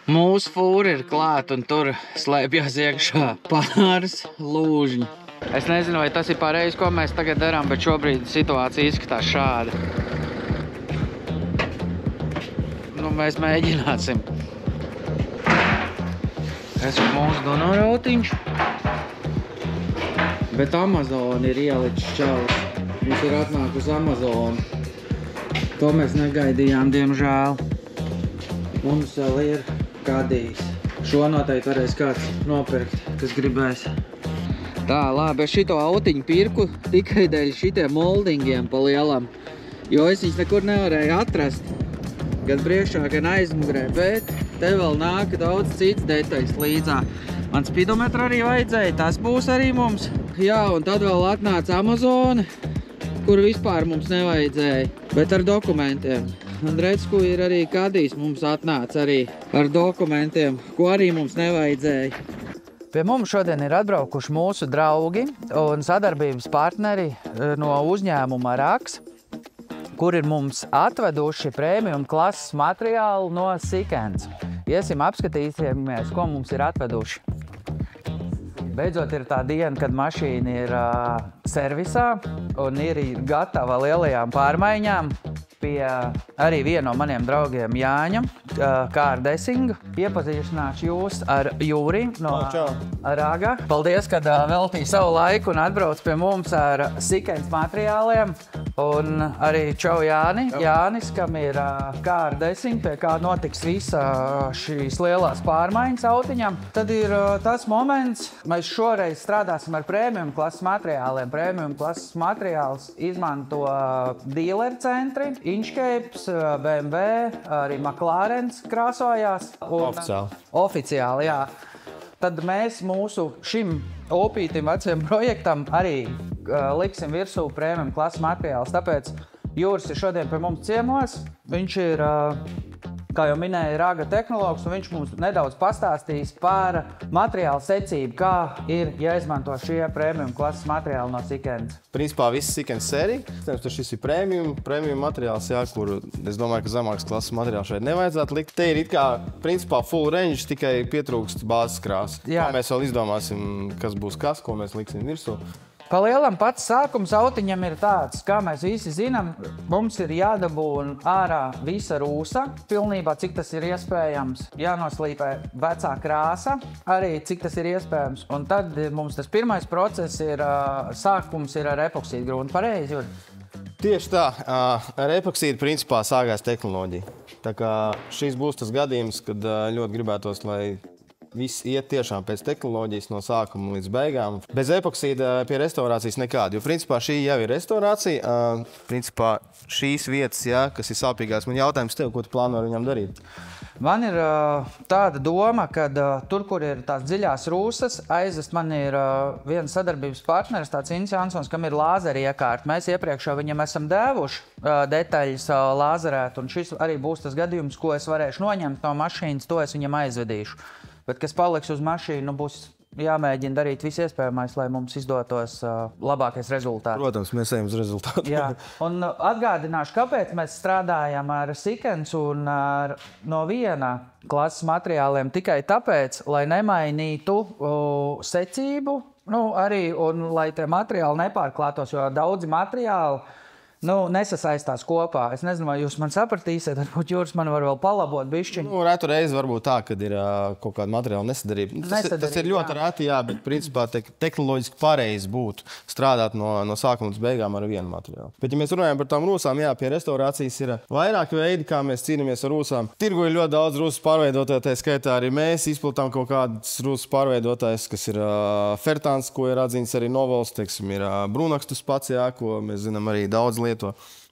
Mūsu fūra ir klāt un tur slēpjas iekšā pāris lūžņi. Es nezinu, vai tas ir pareizi, ko mēs tagad darām, bet šobrīd situācija izskatās šāda. Nu, mēs mēģināsim. Tas ir mūsu donorautiņš. Bet Amazon ir ielicis čalis. Mums ir atnāk uz Amazonu. To mēs negaidījām, diemžēl. Mums vēl ir kadījis. Šo noteikti varēs kāds nopirkt, kas gribēs. Tā, labi, es šito autiņu pirku tikai dēļ šitiem moldingiem pa lielam, jo es viņus nekur nevarēju atrast, gan priekšā, gan aizmugurē, bet te vēl nāk daudz cits detaļas līdzā. Man spidometru arī vajadzēja, tas būs arī mums. Jā, un tad vēl atnāca Amazone, kuru vispār mums nevajadzēja, bet ar dokumentiem. Un redz, ko ir arī kadījis mums atnāca arī ar dokumentiem, ko arī mums nevajadzēja. Pie mums šodien ir atbraukuši mūsu draugi un sadarbības partneri no uzņēmuma Raks, kur ir mums atveduši premium klases materiālu no Sikens. Iesim apskatīsimies, ko mums ir atveduši. Beidzot ir tā diena, kad mašīna ir servisā un ir gatava lielajām pārmaiņām. Pie arī viena no maniem draugiem Jāņa, Kāra Desinga. Iepazīstināšu jūs ar Jūri no Raga. Paldies, kad veltīja savu laiku un atbrauc pie mums ar Sikens materiāliem. Un arī čau Jāni. Jānis, kam ir Kāra Desinga, pie kā notiks visa šīs lielās pārmaiņas autiņam. Tad ir tas moments, mēs šoreiz strādāsim ar premium klases materiāliem. Premium klases materiāls izmanto dealer centri. Inchcapes, BMW, arī McLarens krāsojās. Oficiāli, jā. Tad mēs mūsu šim opītim veciem projektam arī liksim virsū premium klases materiāls. Tāpēc Jūris ir šodien pie mums ciemos. Viņš ir, kā jau minēja, Raga tehnologs, un viņš mums nedaudz pastāstīs par materiālu secību, kā ir jāizmanto šie premium klases materiāli no Sikens. Principā visi Sikens sērija. Šis ir premium materiāls, jā, kuru es domāju, ka zemākas klases materiālu šeit nevajadzētu likt. Te ir it kā principā full range, tikai pietrūkst bāzes krāsas. Kā mēs vēl izdomāsim, kas būs kas, ko mēs liksim virsū. Pa lielam pats sākums autiņam ir tāds, kā mēs visi zinām, mums ir jādabūna ārā visa rūsa, pilnībā cik tas ir iespējams, jānoslīpē vecā krāsa, arī cik tas ir iespējams. Un tad mums tas pirmais process ir, sākums ir ar epoksīdu gruntu. Pareizi, Juri? Tieši tā, ar epoksīdu principā sākās tehnoloģija. Tā kā šis būs tas gadījums, kad ļoti gribētos, lai viss iet tiešām pēc tehnoloģijas no sākuma līdz beigām. Bez epoksīda pie restaurācijas nekāda, jo principā šī jau ir restaurācija. Principā šīs vietas, jā, kas ir sāpīgās, man jautājums tev, ko tu plāno ar viņam darīt? Man ir tāda doma, ka tur, kur ir tās dziļās rūsas, aizvest man ir viens sadarbības partneris, tāds Inns Jansons, kam ir lāzeri iekārta. Mēs iepriekšā viņam esam devuši detaļas lāzerēt, un šis arī būs tas gadījums, ko es varēšu noņemt no mašīnas, to es viņam aizvedīšu. Bet, kas paliks uz mašīnu, būs jāmēģina darīt viss iespējamais, lai mums izdotos labākais rezultāts. Protams, mēs ejam uz rezultātu. Jā. Un atgādināšu, kāpēc mēs strādājam ar Sikens un no viena klases materiāliem tikai tāpēc, lai nemainītu secību, arī un lai tie materiāli nepārklātos, jo daudzi materiāli nesasaistās kopā. Es nezinu, vai jūs man sapratīsiet, varbūt Jūris man var vēl palabot bišķiņu. Retu reizi varbūt tā, kad ir kaut kāda materiāla nesadarība. Tas ir ļoti reti, jā, bet principā tehnoloģiski pareizi būtu strādāt no sākuma līdz beigām ar vienu materiālu. Bet, ja mēs runājam par tām rūsām, jā, pie restaurācijas ir vairāki veidi, kā mēs cīnāmies ar rūsām. Tirgu ir ļoti daudz rūsas pārveidotāju, tā skaitā arī mēs izplatām kaut kādas rūsas pārveidotājs, kas ir Fertāns, ko ir atzīts arī Novols, teiksim, ir Brunakstus pats, jā, ko mēs zinām arī daudz lieto.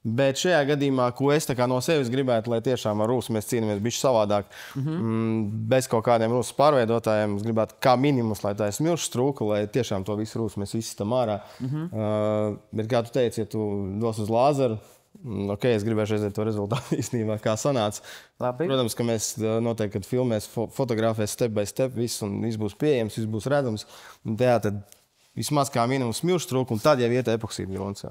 Bet šajā gadījumā, ko es no sevis gribētu, lai tiešām ar rūsu mēs cīnāmies bišķi savādāk, bez kaut kādiem rūsas pārveidotājiem, es gribētu kā minimums, lai tā ir smilšu strūka, lai tiešām to visu rūsu mēs visi tam ārā. Bet kā tu teici, ja tu dos uz lāzeru, es gribēšu redzēt to rezultātu īstenībā, kā sanāca. Labi. Protams, ka mēs noteikti, kad filmēs, fotografēs step by step, viss, un viss būs pieejams, viss būs redzams. Un tajā tad vismaz kā minimums smilšu trūku, un tad jau iet epoksīda grunts.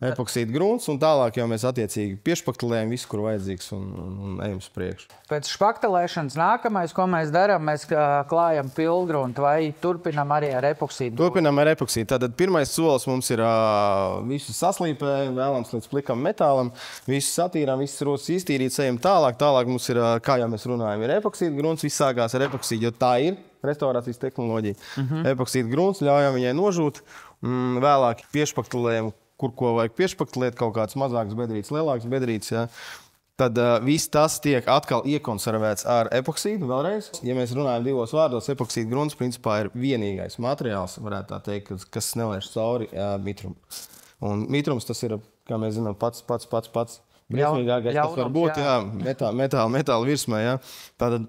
Epoksīda grunts, un tālāk jau mēs attiecīgi piešpaktelējam visu, kur vajadzīgs, un ejam uz priekšu. Pēc špaktelēšanas nākamais, ko mēs darām, mēs klājam pilgruntu vai turpinam arī ar epoksīdu? Turpinam ar epoksīdu. Tātad pirmais solis mums ir visu saslīpē, vēlams līdz plikam metālam, visu satīrām, visas rotas iztīrīt, ejam tālāk. Tālāk mums ir, kā jau mēs runājam, ir epoksīda grunts, viss sākās ar epoksīdu, jo tā ir restaurācijas tehnoloģija. Epoksīda grunts, ļaujam viņai nožūt, vēlāk piešpaktelējam, kur ko vajag piešpaktelēt, kaut kāds mazāks bedrītes, lielāks bedrītes, ja. Tad viss tas tiek atkal iekonservēts ar epoksīdu vēlreiz. Ja mēs runājam divos vārdos, epoksīda grunts principā ir vienīgais materiāls, varētu tā teikt, kas nelaiž cauri mitrumu. Un mitrums tas ir, kā mēs zinām, pats briesmīgākais, kas var būt, metāla virsmē, ja. Tātad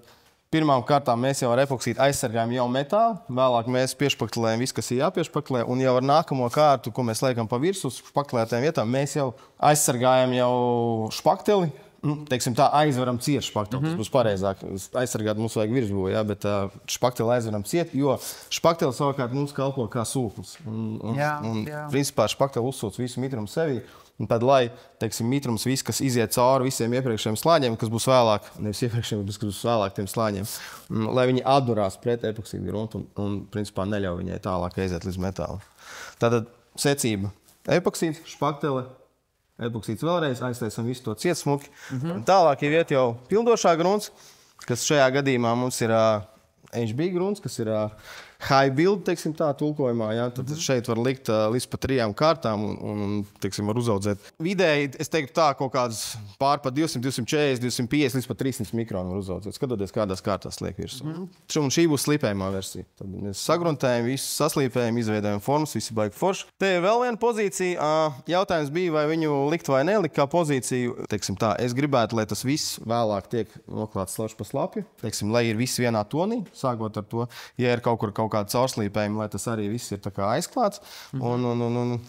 pirmām kārtām mēs jau ar epoksīdu aizsargājam jau metālu, vēlāk mēs piešpaktelējam visu, kas ir jāpiešpaktelē, un jau ar nākamo kārtu, ko mēs liekam pa virsmu uz špaktelētajām vietām, mēs jau aizsargājam jau špakteli, teiksim tā, aizveram ciet špakteli. Tas būs pareizāk. Aizsargāt mums vajag virsbū, ja, bet špakteli aizveram ciet, jo špakteli savukārt mums kalpo kā sūklis. Principā špakteli uzsūc visu mitrumu sevi. Un tad, lai, teiksim, mitrums viss, kas iziet cauri visiem iepriekšējiem slāņiem, kas būs vēlāk, nevis iepriekšējiem, bet kas būs vēlāk tiem slāņiem, lai viņi atdurās pret epoksīdu gruntu un principā neļauj viņai tālāk aiziet līdz metālam. Tātad secība epoksīds, špaktele, epoksīds vēlreiz, aiztaisam visu to ciet smuki. Tālāk iet jau pildošā grunts, kas šajā gadījumā mums ir HB grunts, kas ir high build, teiksim tā, tulkojumā, ja? Tad šeit var likt līdz pa 3 kārtām un teiksim, var uzaudzēt. Vidēji, es teiktu tā, kaut kādas pār pa 200, 240, 250 līdz pa 300 mikronu var uzaudzēt, skatoties, kādās kārtās liek virsū. Un šī būs slīpējumā versija. Tad mēs sagruntējam, visu saslīpējam, izveidojam formas, visi baigi forši. Te ir vēl viena pozīcija. Jautājums bija, vai viņu likt vai nelikt kā pozīciju. Teiksim tā, es gribētu, lai tas viss vēlāk tiek noklāts slauši pa slapju. Teiksim, lai ir viss vienā tonī, sākot ar to, ja ir kaut kāda caurslīpējuma, lai tas arī viss ir tā kā aizklāts.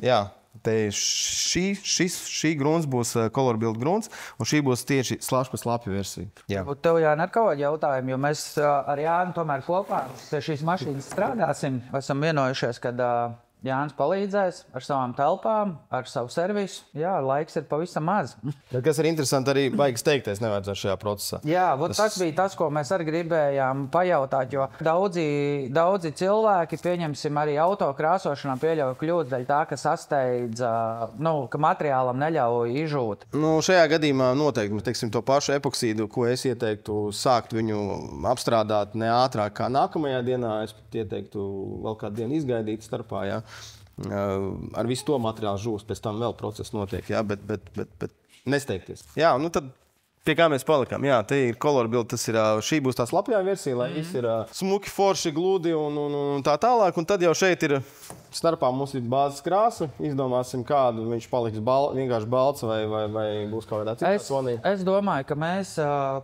Jā, te šī grunts būs color build grunts, un šī būs tieši slauši pa slapju versija. Jā. Tev, Jāni, ar kaut kādu jautājumu, jo mēs ar Jāni tomēr kopā pie šīs mašīnas strādāsim. Esam vienojušies, kad Jānis palīdzēs ar savām telpām, ar savu servisu. Jā, laiks ir pavisam maz. Kas ir interesanti, arī baigas teikties nevajadzētu šajā procesā. Jā, tas bija tas, ko mēs arī gribējām pajautāt, jo daudzi cilvēki, pieņemsim arī autokrāsošanā, pieļauj kļūdu dēļ tā, ka sasteidz, ka materiālam neļauj izžūt. Šajā gadījumā noteikti, teiksim, to pašu epoksīdu, ko es ieteiktu sākt viņu apstrādāt ne ātrāk kā nākamajā dienā, es ieteiktu vēl kādu dienu izgaidīt starpā, jā. Ar visu to materiālu žūst, pēc tam vēl process notiek, jā, bet nesteigties. Jā, tad pie kā mēs palikām? Jā, te ir color build, šī būs tā slapjā versija, lai viss ir smuki, forši, gludi un tā tālāk, un tad jau šeit ir starpā mums ir bāzes krāsa, izdomāsim kādu, viņš paliks vienkārši balts vai būs kaut kādā citā tonī. Es domāju, ka mēs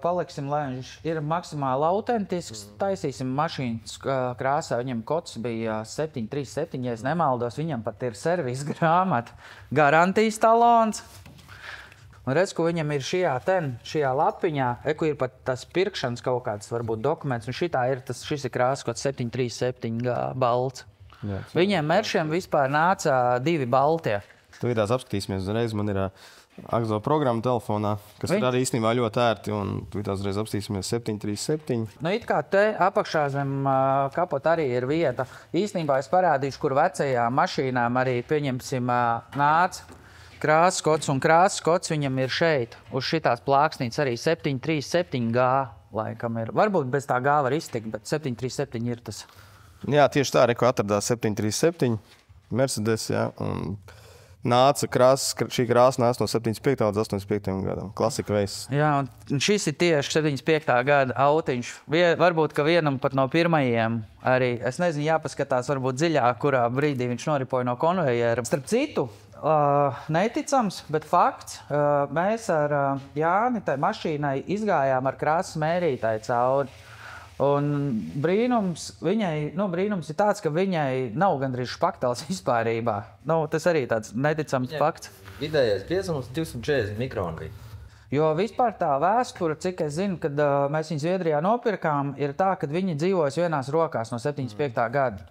paliksim, lai viņš ir maksimāli autentisks, taisīsim mašīnas krāsā, viņam kods bija 737, ja es nemaldos, viņam pat ir servis grāmata, garantijas talons. Un redz, ko viņam ir šajā lapiņā, kur ir pat tas pirkšanas kaut kāds varbūt dokuments, un šis ir krāsa kaut 737 balts. Jā, viņiem meršiem vispār nāca 2 baltie. Tu tās apskatīsimies uzreiz, man ir Akzo programma telefonā, kas ir arī īstenībā ļoti ērti, un tu tās uzreiz apskatīsimies 737. It kā te apakšā zem kapota arī ir vieta. Īstenībā es parādīšu, kur vecajām mašīnām arī pieņemsim nāca. Krāsas kods un krāsas kods viņam ir šeit. Uz šitās plāksnītes arī 737G laikam ir. Varbūt bez tā G var iztikt, bet 737 ir tas. Jā, tieši tā, ko atradās 737 Mercedes, jā. Un nāca šī krāsa nāca no 75. līdz 85. gadam. Klasika veids. Jā, un šis ir tieši 75. gada autiņš. Varbūt, ka vienam pat no pirmajiem arī, es nezinu, jāpaskatās varbūt dziļāk, kurā brīdī viņš noripoja no konvejera. Starp citu, neticams, bet fakts, mēs ar Jāni tai mašīnai izgājām ar krāsas mērītāju cauri. Un brīnums ir tāds, ka viņai nav gandrīz špakteles vispārībā. Tas arī tāds neticams fakts. Vidējais biezums 240 mikroni bija. Jo vispār tā vēsture, cik es zinu, kad mēs viņu Zviedrijā nopirkām, ir tā, ka viņi dzīvojas vienās rokās no 75. gada,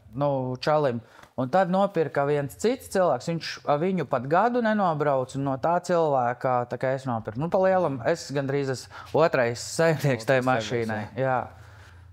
čalim. Un tad nopirka viens cits cilvēks, viņš viņu pat gadu nenobrauc, un no tā cilvēka, tā kā es nopirku. Pa lielam, es gandrīz esmu otrais saimnieks tajā mašīnai. Jā.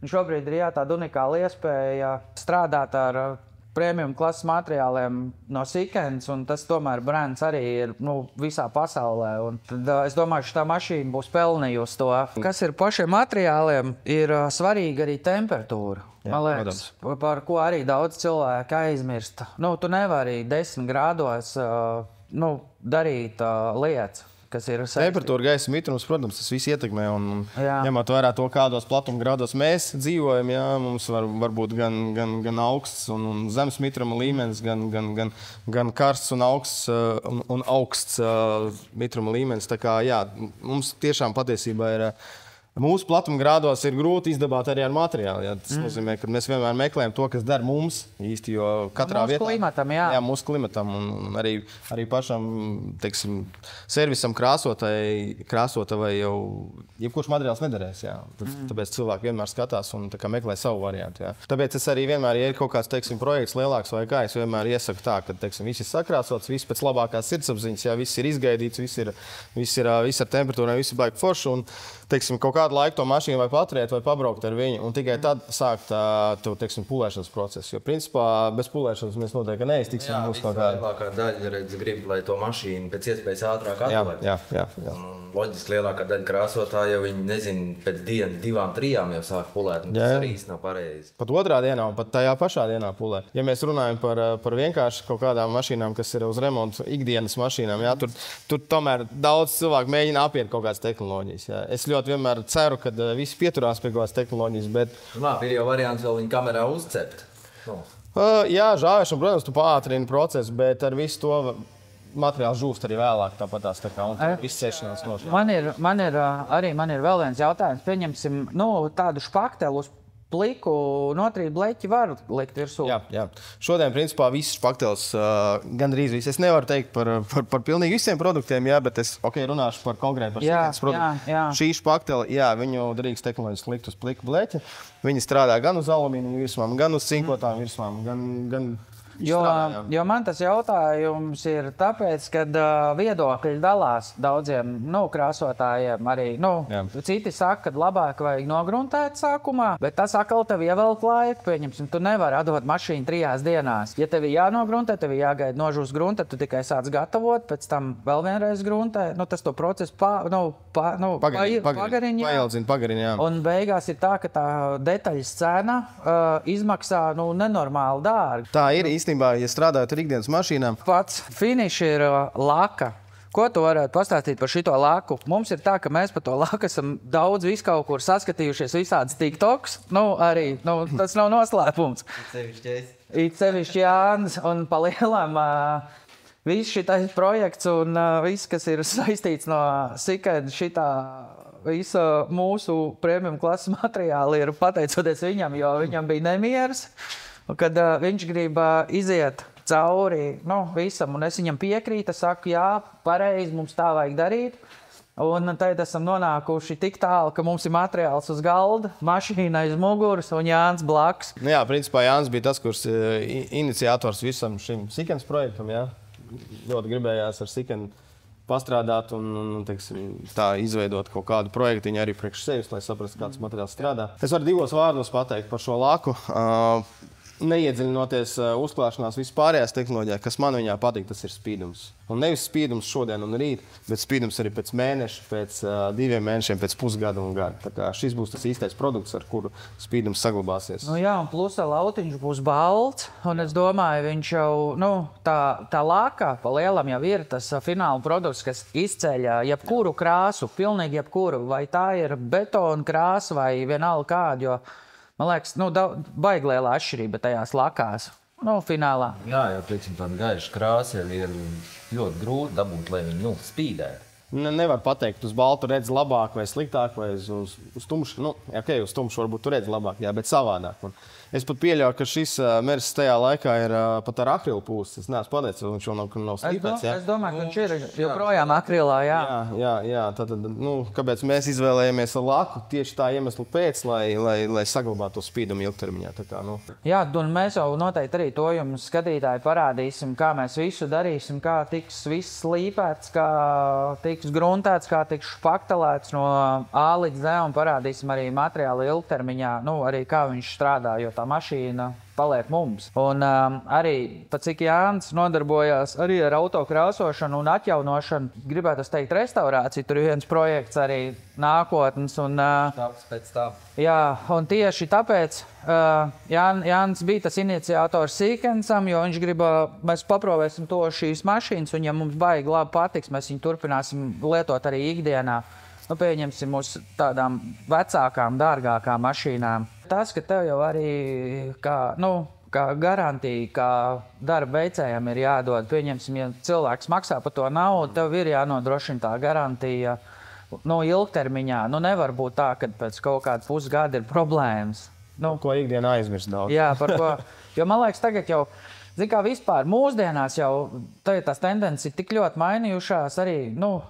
Un šobrīd ir tāda unikāla iespēja strādāt ar premium klases materiāliem no Sikens, un tas tomēr brands arī ir visā pasaulē. Un tad es domāju, ka tā mašīna būs pelnījusi to. Kas ir pašiem materiāliem, ir svarīga arī temperatūra. Man liekas, par ko arī daudz cilvēku aizmirst. Tu nevari 10 grādos darīt lietas, kas ir saistītas. Temperatūra, gaisa mitrums, protams, tas viss ietekmē. Un ņemot vērā to, kādos platuma mēs dzīvojam, mums var būt gan augsts un zemes mitruma līmenis, gan karsts un augsts mitruma līmenis. Tā kā, mums tiešām patiesībā ir. Mūsu platumgrādos ir grūti izdabāt arī ar materiālu. Tas nozīmē, ka mēs vienmēr meklējam to, kas der mums īsti, jo katrā vietā... Mūsu klimatam, un arī pašam, teiksim, servisam krāsotavai jau jebkurš materiāls nederēs. Tāpēc cilvēki vienmēr skatās un meklē savu variantu. Tāpēc es arī vienmēr, ja ir kaut kāds, teiksim, projekts lielāks vai kā, es vienmēr iesaku tā, ka, teiksim, viss ir sakrāsots, viss pēc labākās sirdsapziņas, viss ir izgaidīts, viss ar temperatūrām, viss ir baigi forši. Un, teiksim, kaut kādu laiku to mašīnu vai paturēt vai pabraukt ar viņu, un tikai tad sākt pulēšanas procesu. Jo, principā, bez pulēšanas mēs noteikti neiztiksim. Lielākā daļa grib, lai to mašīnu pēc iespējas ātrāk atvērt. Jā. Loģiski lielākā daļa krāsotāji jau viņi nezin, pēc 2, 3 jau sāk pulēt. Tas arī īsti nav pareizi. Pat otrā dienā un pat tajā pašā dienā pulē. Ja mēs runājam par vienkārši kaut kādām mašīnām, kas ir uz remontu ikdienas mašīnām, tur tomēr daudz cilvēku mēģina apiet kaut kādas tehnoloģijas. Es ļoti vienmēr ceru, ka visi pieturās pie kaut kādas tehnoloģijas, bet... Labi, ir jau variants vēl viņu kamerā uzcept. Jā, žāvēšana, protams, tu pātrini procesu, bet ar visu to materiāls žūst arī vēlāk, tāpatās tā kā, un viss cēšanās nošķiet. Man ir vēl viens jautājums. Pieņemsim, tādu špaktelu uz pliku notrīt bleķi var likt virsū. Jā. Šodien, principā, viss špaktels gandrīz viss. Es nevaru teikt par pilnīgi visiem produktiem, bet es runāšu par konkrēti par Sikens produktu. Šī špaktela, viņu drīkst tehnoloģiski likt uz pliku bleķi. Viņi strādā gan uz alumīniju virsmām, gan uz cinkotām virsmām, gan Jo man tas jautājums ir tāpēc, ka viedokļi dalās daudziem krāsotājiem arī. Citi saka, ka labāk vajag nogruntēt sākumā, bet tas atkal tev ievelk laiku. Pieņemsim, tu nevari atdot mašīnu 3 dienās. Ja tev ir jānogruntē, tev ir jāgaida nožūs grunta, tu tikai sāc gatavot, pēc tam vēl vienreiz gruntē. Tas to procesu pagarina. Un beigās ir tā, ka tā detaļas cena izmaksā nenormāli dārgi. Tā ir īstenībā, ja strādājot ar ikdienas mašīnām. Pats finišs ir laka. Ko tu varētu pastāstīt par šito laku? Mums ir tā, ka mēs par to laku esam daudz viskaut kur saskatījušies visādas TikToks. Tas nav noslēpums. It sevišķi Jānis un pa lielam viss šitais projekts un viss, kas ir saistīts no Siken šitā visa mūsu premium klases materiāli ir pateicoties viņam, jo viņam bija nemieris. Kad viņš grib iziet cauri visam, un es viņam piekrītu, saku, jā, pareizi, mums tā vajag darīt. Un tad esam nonākuši tik tālu, ka mums ir materiāls uz galda, mašīna aiz muguras un Jānis blakus. Jā, principā Jānis bija tas, kurš iniciators visam šim Sikens projektam. Ļoti gribējās ar Sikenu pastrādāt un tā izveidot kaut kādu projektiņu arī priekš sevis, lai saprastu, kāds materiāls strādā. Es varu 2 vārdos pateikt par šo laku. Neiedziļinoties uzklāšanās vispārējās tehnoloģijā, kas man viņā patīk, tas ir spīdums. Un nevis spīdums šodien un rīt, bet spīdums arī pēc mēneša, pēc 2 mēnešiem, pēc pusgada un gada. Tā kā šis būs tas īstais produkts, ar kuru spīdums saglabāsies. Un plus lautiņš būs balts, un es domāju, viņš jau, tā laka pa lielam jau ir tas fināla produkts, kas izceļ jebkuru krāsu, pilnīgi jebkuru, vai tā ir betona krāsa vai vienalga kādu, jo man liekas, baigi liela atšķirība tajās lakās, finālā. Jā, teiksim, tāda gaiša krāsa jau ir ļoti grūti dabūt, lai viņi spīdētu. Nevar pateikt, uz baltu redz labāk vai sliktāk, vai uz tumšu. Nu, uz tumšu varbūt tu redz labāk, jā, bet savādāk. Un es pat pieļauju, ka šis Merses tajā laikā ir pat ar akrilu pūsts. Es neesmu pateicis, viņš vēl nav slīpēts. Es domāju, ka viņš ir joprojām akrilā, jā. Jā. Tad, kāpēc mēs izvēlējāmies ar laku? Tieši tā iemesla pēc, lai saglabātu to spīdumu ilgtermiņā. Jā, un mēs jau noteikti arī to jums skatītāji parādīsim, kā mēs visu darīsim, kā tiks viss slīpēts, kā tiks gruntēts, kā tiks špaktelēts no A līdz Z un parādīsim arī materiālu ilgtermiņā, arī kā viņš strādā, jo tā mašīna paliek mums. Un arī, pat cik Jānis nodarbojās arī ar autokrāsošanu un atjaunošanu, gribētu teikt restaurāciju, tur ir viens projekts arī nākotnes. Pēc tā. Jā, un tieši tāpēc Jānis bija tas iniciators Sīkensam, jo viņš grib, mēs paprovēsim to šīs mašīnas, un ja mums baigi labi patiks, mēs viņu turpināsim lietot arī ikdienā. Pieņemsim uz tādām vecākām, dārgākām mašīnām. Tas, ka tev jau arī kā garantija, kā darba veicējiem ir jādod. Pieņemsim, ja cilvēks maksā par to naudu, tev ir jānodrošina tā garantija ilgtermiņā. Nevar būt tā, ka pēc kaut kāda pusgada ir problēmas. Ko ikdienā aizmirst daudz. Jā, par ko. Jo man liekas, tagad jau vispār mūsdienās jau tās tendences ir tik ļoti mainījušās arī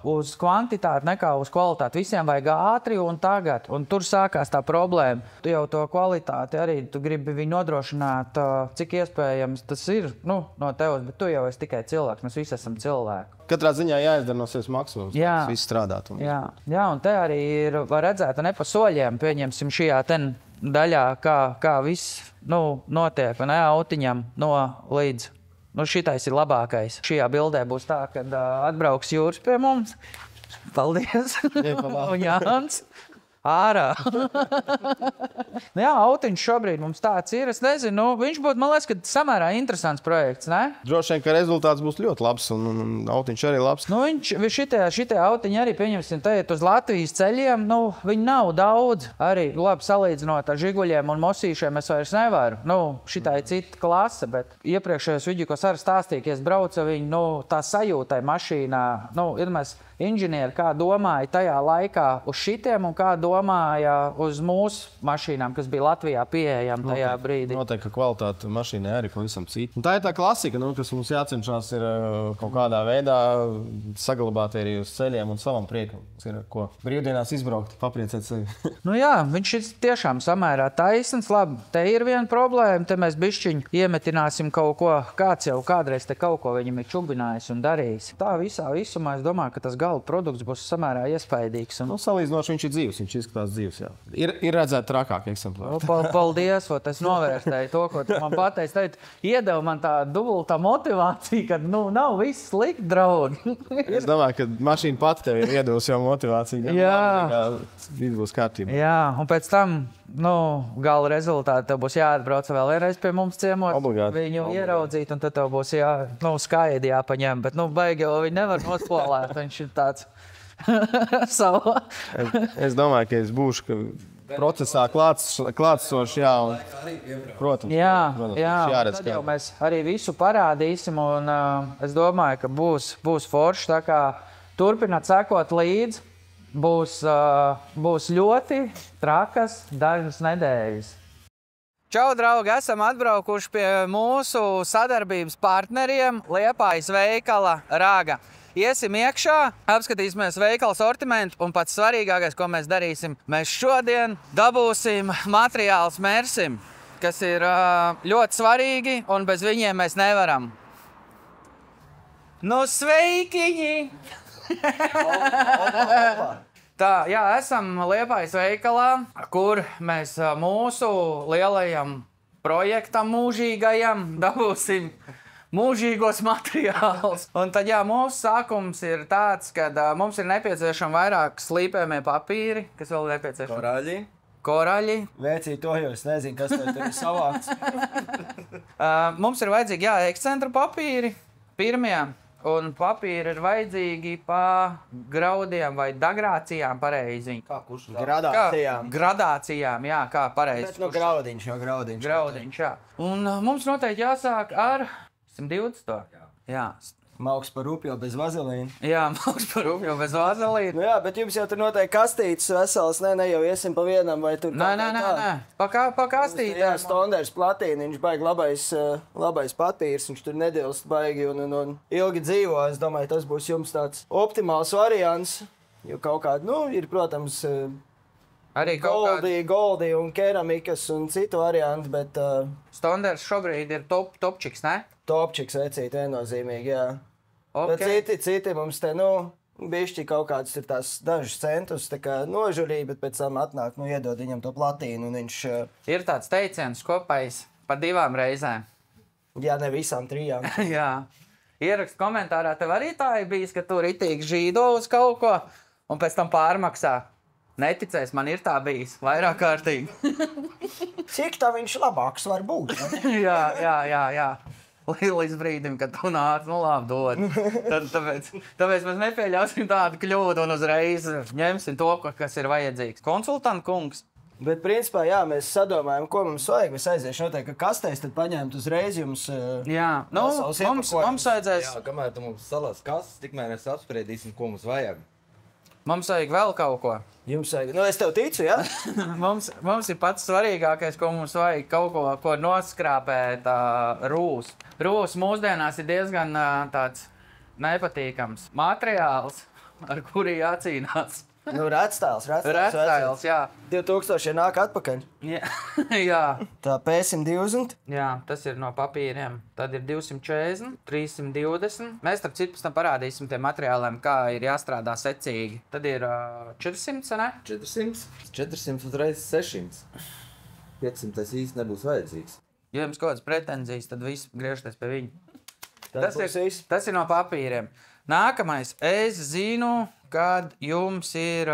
uz kvantitāti nekā uz kvalitāti. Visiem vajag ātri un tagad. Un tur sākās tā problēma. Tu jau to kvalitāti arī tu gribi viņu nodrošināt, cik iespējams tas ir no tevis, bet tu jau esi tikai cilvēks. Mēs visi esam cilvēki. Katrā ziņā jāizdara no sevis maksimums. Tas viss strādāt. Jā, un te arī ir, var redzēt, ne pa soļiem, pieņemsim šajā daļā, kā viss notiek, autiņam līdz. Šitais ir labākais. Šajā bildē būs tā, kad atbrauks Jūras pie mums. Paldies! Un Jānis ārā. Jā, autiņš šobrīd mums tāds ir. Es nezinu, viņš būtu, man liekas, ka samērā interesants projekts, ne? Droši vien, ka rezultāts būs ļoti labs un autiņš arī labs. Šitie autiņi arī, pieņemsim, teiet uz Latvijas ceļiem, viņi nav daudz. Arī labi salīdzinot ar žiguļiem un mosīšiem es vairs nevaru. Šitā ir cita klase, bet iepriekšējos vidjukos arī stāstīja, ka es braucu viņu, tā sajūtai mašīnā. Mēs inženieri kā domāja tajā laikā uz šitiem un kā domāja uz mūsu mašīnām, kas bija Latvijā pieejama tajā brīdī. Noteikti, ka kvalitāte mašīnai arī pavisam cita. Tā ir tā klasika, kas mums jācenšas ir kaut kādā veidā saglabāt arī uz ceļiem un savam priekam. Ir ko brīvdienās izbraukt, papriecēt sevi. Viņš ir tiešām samērā taisns. Labi, te ir viena problēma, te mēs bišķiņu iemetināsim kaut ko, kāds jau kādreiz te kaut ko viņam ir čubinājis un darījis. Tā visumā es domāju, ka tas gala produkts būs samērā iespaidīgs. Salīdzinoši viņš ir dzīvs, viņš izskatās dzīvs, jā. Ir redzēt trakāk eksemplāri. Paldies, es novērtēju to, ko tu man pateici. Iedeva man tā dubultā motivācija, ka nav viss slikti, draugi. Es domāju, ka mašīna pati tev ir iedevusi jau motivāciju. Jā. Viss būs kārtībā. Jā, un pēc tam, gala rezultāti tev būs jāatbrauc vēl vienreiz pie mums ciemot. Obligāti. Viņu ieraudzīt, un tad tev būs skaidi jāpaņem, bet baigi jau viņi nevar nospolēt. Viņš ir tāds savu. Es domāju, ka es būšu procesā klātsošs, jā. Protams. Jā, tad jau mēs arī visu parādīsim, un es domāju, ka būs forši, tā kā turpināt sekot līdzi. Būs ļoti trakas dažas nedēļas. Čau, draugi! Esam atbraukuši pie mūsu sadarbības partneriem Liepājas veikala Raga. Iesim iekšā, apskatīsimies veikala sortimentu un pats svarīgākais, ko mēs darīsim. Mēs šodien dabūsim materiālus Mersim, kas ir ļoti svarīgi un bez viņiem mēs nevaram. Sveikiņi! Tā, jā, esam Liepājas veikalā, kur mēs mūsu lielajam projektam mūžīgajam dabūsim mūžīgos materiālus. Un tad, jā, mūsu sākums ir tāds, ka mums ir nepieciešami vairāk slīpējumie papīri, kas vēl ir nepieciešami. Koraļi. Vēcī to, jo es nezinu, kas tev ir savāks. Mums ir vajadzīgi, ekscentra papīri pirmie. Un papīri ir vajadzīgi pa graudiem vai dagrācijām pareizi. Kā kurš? Gradācijām. Gradācijām, jā, kā pareizi. Bet graudiņš, jo graudiņš. Graudiņš, jā. Un mums noteikti jāsāk ar 120. Jā. Mauks par upju bez vazelīna. Jā, mauks par upju bez vazelīna. Nu jā, bet jums jau tur noteikti kastītes vesels, ne jau iesim pa vienam vai tur. Nē. Pa kastītēm. Jā, Stonders platīna, viņš baigi labais papīrs, viņš tur nedilst baigi un ilgi dzīvo. Es domāju, tas būs jums tāds optimāls variants, jo kaut kāda, ir, protams, arī goldi un keramikas un citu variantu, bet... Stonders šobrīd ir topčiks, ne? Topčiks vecīt viennozīmīgi, jā. Okay. Bet citi mums te, bišķi kaut kāds ir tās dažus centus tā kā nožurīja, bet pēc tam atnāk, iedod viņam to platīnu un viņš... Ir tāds teiciens kopējs pa 2 reizēm. Jā, ne visām 3. Jā. Ierakst komentārā, tev arī tā ir bijis, ka tu ritīgi žīdo uz kaut ko un pēc tam pārmaksā. Neticēs, man ir tā bijis, vairāk kārtīgi. Cik tā viņš labāks var būt? Jā. Līdz brīdim, kad tu nāc, labi dod. Tāpēc mēs nepieļausim tādu kļūdu un uzreiz ņemsim to, kas ir vajadzīgs. Konsultant kungs. Bet, principā, jā, mēs sadomājam, ko mums vajag. Mēs aiziešu noteikti, ka kastēs tad paņemt uzreiz jums... Jā, mums vajadzēs... Jā, kamēr tu mums salās kastes, tikmēr mēs apspriedīsim, ko mums vajag. Mums vajag vēl kaut ko. Jums vajag... es tev ticu, jā? mums ir pats svarīgākais, ko mums vajag kaut ko noskrāpēt rūs. Rūs mūsdienās ir diezgan tāds nepatīkams materiāls, ar kuri jācīnās. Retstāls, jā. 2000 nāk atpakaļ. Jā. Tā P120. Jā, tas ir no papīriem. Tad ir 240, 320. Mēs starp citu pēc tam parādīsim tiem materiāliem, kā ir jāstrādā secīgi. Tad ir 400, ne? 400 uzreiz 600. 500 īsti nebūs vajadzīgs. Ja jums kaut kādas pretenzijas, tad viss griežties pie viņa. Tas ir no papīriem. Nākamais. Es zinu, kad jums ir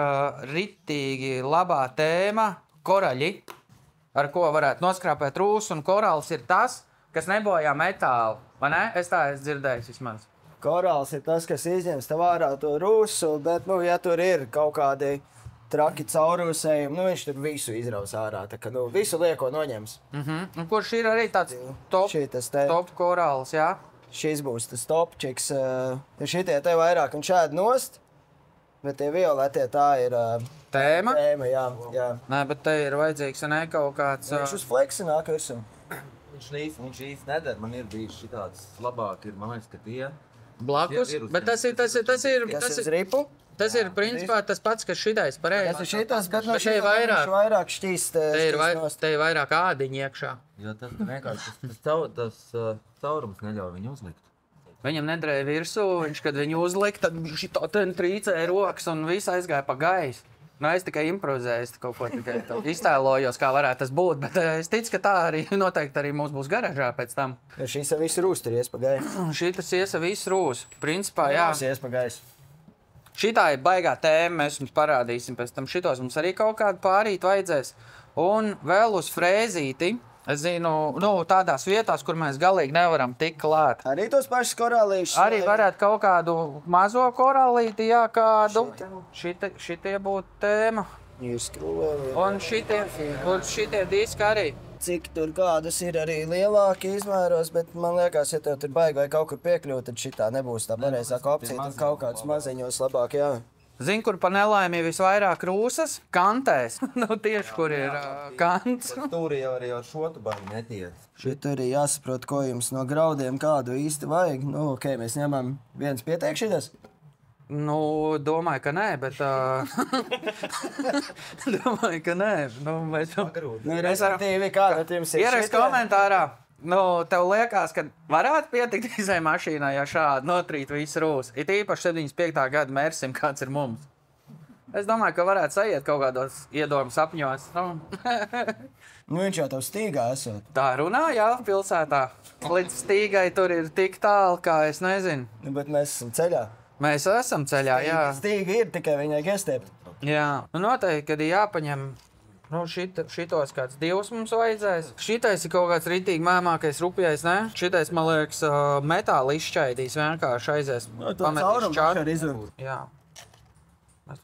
ritīgi labā tēma koraļi, ar ko varētu noskrāpēt rūsu, un korāls ir tas, kas nebojā metālu, vai ne? Es tā esmu dzirdējis vismaz. Korāls ir tas, kas izņems tev ārā to rūsu, bet, ja tur ir kaut kādi traki caurūsējumi, viņš tur visu izraus ārā, tā ka, visu lieko noņems. Un kurš ir arī tāds top korāls, jā? Šis būs tas topčiks, šitie te vairāk un šādi nost, bet tie violetie tā ir tēma, jā. Nē, bet te ir vajadzīgs, ne kaut kāds... Viņš uz fleksi nāk virsum. Viņš īsti nedara, man ir bijis šitāds labāk, ir, man liekas, ka tie... Blakus, bet tas ir ripu. Tas ir, principā, tas pats, kas šitais pareizi. Tas ir šitas, bet no šitas vairāk šķīst. Te ir vairāk ādiņi iekšā. Jo tas vienkārši, tas caurums neļauj viņu uzlikt. Viņam nedrēja virsū, kad viņu uzlikt, tad šitā ten trīcēja rokas un viss aizgāja pa gaisu. Es tikai improvizēju, es kaut ko tikai iztēlojos, kā varētu tas būt, bet es ticu, ka tā arī noteikti arī mums būs garažā pēc tam. Šīs visu rūs tur ies pa gaisu. Šitas ies visu rūs. Principā, jā. Ies pa gaisu. Šitā ir baigā tēma, mēs jums parādīsim pēc tam. Šitos mums arī kaut kādu pārīt vajadzēs. Un vēl uz frēzīti, es zinu, tādās vietās, kur mēs galīgi nevaram tik klāt. Arī tos pašus korālīšus? Arī varētu kaut kādu mazo korālīti, jā, kādu. Šitie būtu tēma. Un šitie diski arī. Cik tur kādas ir arī lielāki izmēros, bet man liekas, ja tev tur baigi vai kaut kur piekļūt, tad šitā nebūs tā pareizāka opcija, tad kaut kādus maziņos labāk, jā. Zini, kur pa nelaimi visvairāk rūsas? Kantēs. Tieši, kur ir kants. Tur jau arī ar šo tu baigi netiec. Šeit arī jāsaprot, ko jums no graudiem kādu īsti vajag. Ok, mēs ņemam viens pietiekšies. Domāju, ka nē, bet... Domāju, ka nē. Mēs respektīvi, kāda jums ir ierakst komentārā. Tev liekas, ka varētu pietikt izai mašīnai, ja šādi notrīt visu rūs. It īpaši 75. gada Mersim, kāds ir mums. Es domāju, ka varētu sajiet kaut kādos iedomu sapņos. Viņš jau tev stīgā esot. Tā runā, jā, pilsētā. Līdz stīgai tur ir tik tālu, kā es nezinu. Bet mēs esam ceļā. Mēs esam ceļā, jā. Stīga ir, tikai viņai iestiept. Jā. Noteikti, kad ir jāpaņem šitos kāds 2 mums vajadzēs. Šitais ir kaut kāds ritīgi mēmākais rupjais, ne? Šitais, man liekas, metāli izšķaidīs vienkārši aizies. To caurumu var izvērt. Jā.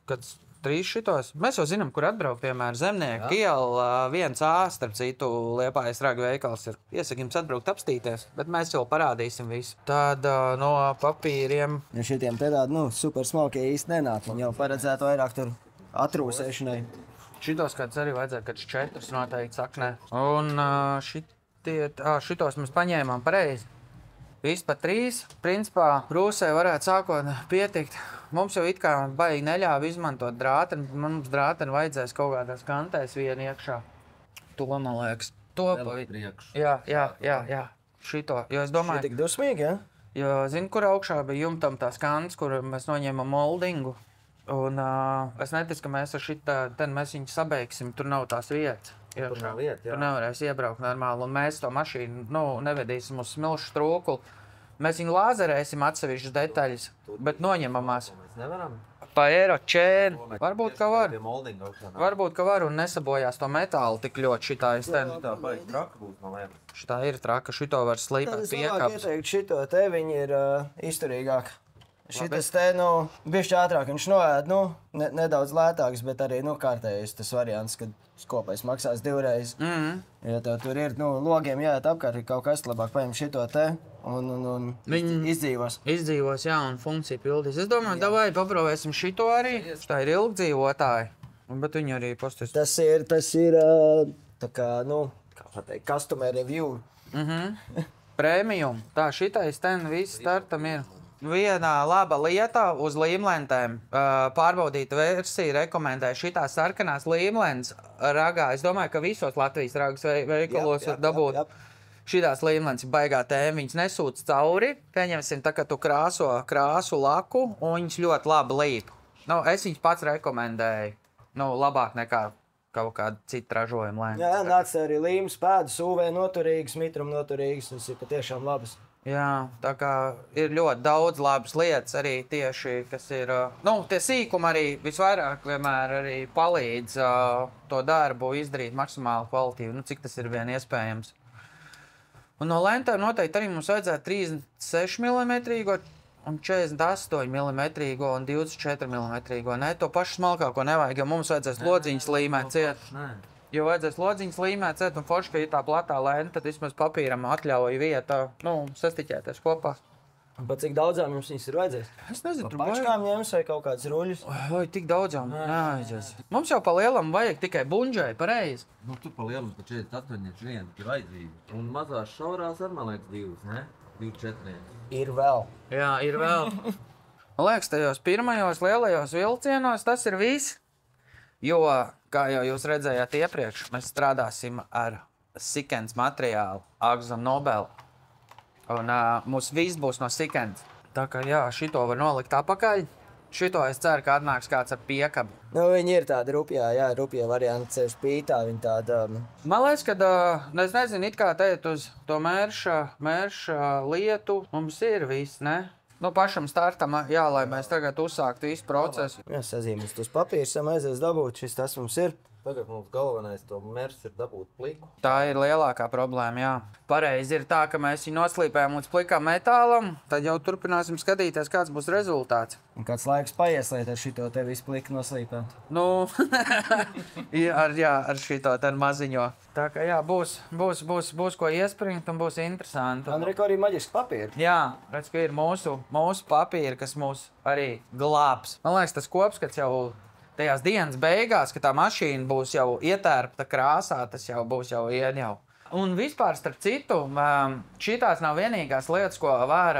Kad 3 šitos. Mēs jau zinām, kur atbraukt, piemēram, Zemnieku iela 1A, starp citu, Liepājas raga veikals ir. Iesaku jums atbraukt apstīties, bet mēs jau parādīsim visu. Tad no papīriem. Ja šitiem te tādi, super smalkie īsti nenāk. Viņi jau paredzētu vairāk tur atrūsēšanai. Šitos kāds arī vajadzētu, kad 4 noteikti saknē. Un šitos mēs paņēmām pareizi. Viss pa 3. Principā rūsē varētu sākot pietikt. Mums jau it kā baigi neļāva izmantot drāteni. Mums drāteni vajadzēs kaut kādās kantēs vienu iekšā. To, man liekas. To priekš. Jā. Šito. Jo es domāju... Šī tik dusmīgi, ja? Jo, zinu, kur augšā bija jumtam tās kantas, kur mēs noņēmām moldingu. Un es neticu, ka mēs ar šitā, mēs viņu sabeigsim. Tur nav tās vietas. Tur nav vieta, jā. Tur nevarēs iebraukt normāli, un mēs to mašīnu nevedīsim uz smilšu trūkuli. Mēs viņu lāzerēsim atsevišķas detaļas, bet noņemamās. Mēs nevaram? Pa eiro čēni. Varbūt, ka var. Pie moldinga augšā. Varbūt, ka var un nesabojās to metālu tik ļoti šitā. Tā baigi traka būs, man liekas. Šitā ir traka, šito var slīpēt piekāpes. Tad es labāk ieteiktu šito te, viņi ir izturīgāk. Šitas te, bišķi ātrāk viņš noēd, nedaudz lētāks, bet arī, kārtējais tas variants, kad skopais maksās 2 reizes. Ja tev tur ir, logiem jāiet apkārt, ir kaut kas labāk paņem šito te un viņi izdzīvos. Izdzīvos, jā, un funkcija pildīs. Es domāju, davai paprovēsim šito arī. Tā ir ilgdzīvotāji, bet viņi arī postīs. Tas ir, tā kā, kā pateikt, customer review. Premium. Tā, šitais ten viss startam ir. Viena laba lieta uz līmlentēm. Pārbaudīta versija rekomendē šitās sarkanās līmlentes ragā. Es domāju, ka visos Latvijas ragas veikalos var dabūt. Šitās līmlentes ir baigā tēma. Viņas nesūc cauri. Pieņemsim, tā, ka tu krāsu laku, un viņas ļoti labi līp. Es viņas pats rekomendēju. Labāk nekā kaut kāda cita ražojuma lēma. Jā, nāc arī līmes pēdas, UV noturīgas, mitrum noturīgas. Tas ir patiešām labas. Jā, tā kā ir ļoti daudz labas lietas arī tieši, kas ir, tie sīkumi arī visvairāk vienmēr arī palīdz to darbu izdarīt maksimāli kvalitīvi, cik tas ir vien iespējams. Un no lentēm noteikti arī mums vajadzētu 36 mm un 48 mm un 24 mm. Ne, to pašu smalkāko nevajag, jo mums vajadzēs lodziņas līmēt ciet. Jo vajadzēs lodziņas līmēt, un forši, ka ir tā platā lenta, tad vismaz papīram atļauj vieta, sastiķēties kopā. Bet cik daudzām jums viņas ir vajadzēs? Es nezinu, tur pačkām ņems vai kaut kāds ruļus? Vai tik daudzām? Jāvajadzēs. Mums jau pa lielam vajag tikai bunģai, pareizi. Tu pa lielam pa 48 viena ir vajadzība. Un mazās šaurās ar, man liekas, 2, ne? 24. Ir vēl. Jā, ir vēl. Man liekas, tajos pirmajos lielajos vilcienos tas ir viss. Jo, kā jau jūs redzējāt iepriekš, mēs strādāsim ar Sikens materiālu, Axam Nobel. Un mums viss būs no Sikens. Tā kā jā, šito var nolikt apakaļ. Šito es ceru, ka atnāks kāds ar piekabi. Viņi ir tādi rupjā varianti ceļ spītā, viņi tāda... Man liekas, ka, es nezinu, it kā teikt uz to mērša lietu, mums ir viss, ne? Pašam startam, jā, lai mēs tagad uzsāktu visu procesu. Jā, sazīmes tos papīrs, aizies dabūt, šis tas mums ir. Tagad mums galvenais to mērs ir dabūt pliku. Tā ir lielākā problēma, jā. Pareizi ir tā, ka mēs viņu noslīpējam līdz plikām metālam, tad jau turpināsim skatīties, kāds būs rezultāts. Un kāds laiks paies, lai ar šito te visu pliku noslīpētu? ar šito te maziņo. Tā kā jā, būs ko iespringt un būs interesanti. Man reko arī maģiski papīri. Jā, redz, ka ir mūsu papīri, kas mūs arī glābs. Man liekas, tas kopskats jau tajās dienas beigās, ka tā mašīna būs jau ietērpta krāsā, tas jau būs jau ieņau. Un vispār, starp citu, šitās nav vienīgās lietas, ko var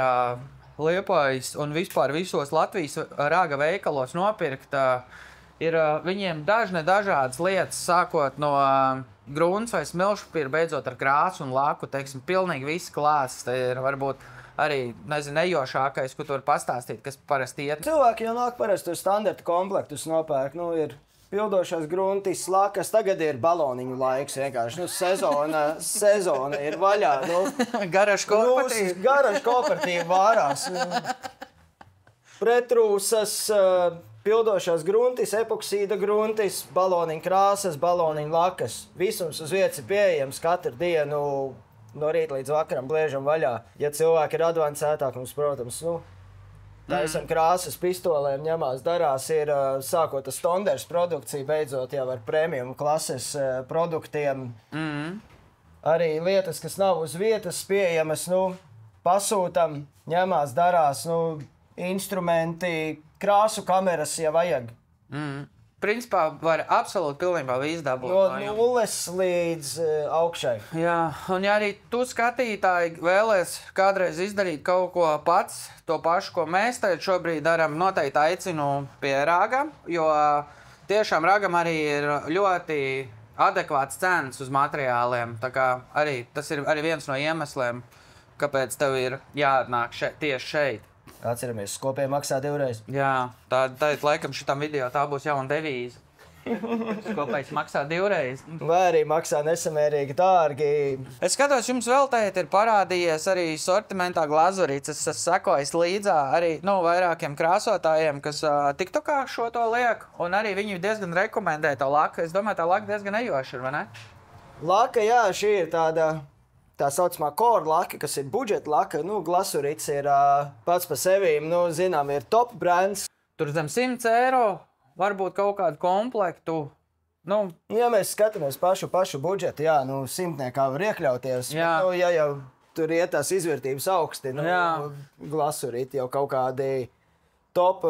Liepājas un vispār visos Latvijas raga veikalos nopirkt. Ir viņiem dažādas lietas, sākot no grunts vai smilšpapīra, beidzot ar krāsu un laku, teiksim, pilnīgi visi klāsts. Tā ir varbūt arī, nejošākais, ko tu vari pastāstīt, kas parasti iet. Cilvēki jau nāk parasti uz standarta komplektus nopērk, ir pildošās gruntis, lakas, tagad ir baloniņu laiks vienkārši, sezona ir vaļā. Garažu kooperatīva. Garažu kooperatīva vārās. Pretrūsas, pildošās gruntis, epoksīda gruntis, baloniņu krāsas, baloniņu lakas. Visums uz vietas ir pieejams katru dienu. No rīta līdz vakaram blēžam vaļā. Ja cilvēki ir advancētāk, mums, protams, taisam krāsas pistolēm, ņemās darās, ir sākot ar Stonders produkciju, beidzot jau ar premium klases produktiem. Arī lietas, kas nav uz vietas pieejamas, pasūtam, ņemās darās, instrumenti, krāsu kameras, ja vajag. Principā var absolūti pilnībā visu dabūt. No nulles līdz augšai. Jā, un ja arī tu skatītāji vēlies kādreiz izdarīt kaut ko pats, to pašu, ko mēs tagad šobrīd darām, noteikti aicinu pie Ragam, jo tiešām Ragam arī ir ļoti adekvāts cenas uz materiāliem. Tā kā arī tas ir arī viens no iemesliem, kāpēc tev ir jāatnāk tieši šeit. Atceramies, skopie maksā 2 reizes. Jā, tā laikam šitam video tā būs jauna devīze. Skopējs maksā 2 reizes. Vai arī maksā nesamērīgi dārgi. Es skatos, jums vēl tagad ir parādījies arī sortimentā glazurīts. Es sekoju līdzā arī vairākiem krāsotājiem, kas TikTokā šo to liek. Un arī viņi diezgan rekomendē to laku. Es domāju, tā laka diezgan ejoša ir, vai ne? Laka, jā, šī ir tā saucamā core laka, kas ir budžeta laka. Glazurīts ir pats par sevi, zinām, ir top brands. Tur zem 100 eiro. Varbūt kaut kādu komplektu. Ja mēs skatāmies pašu budžetu, jā, 100 var iekļauties. Jā. Bet, ja jau tur iet tās izvērtības augsti, glazurīti jau kaut kādi top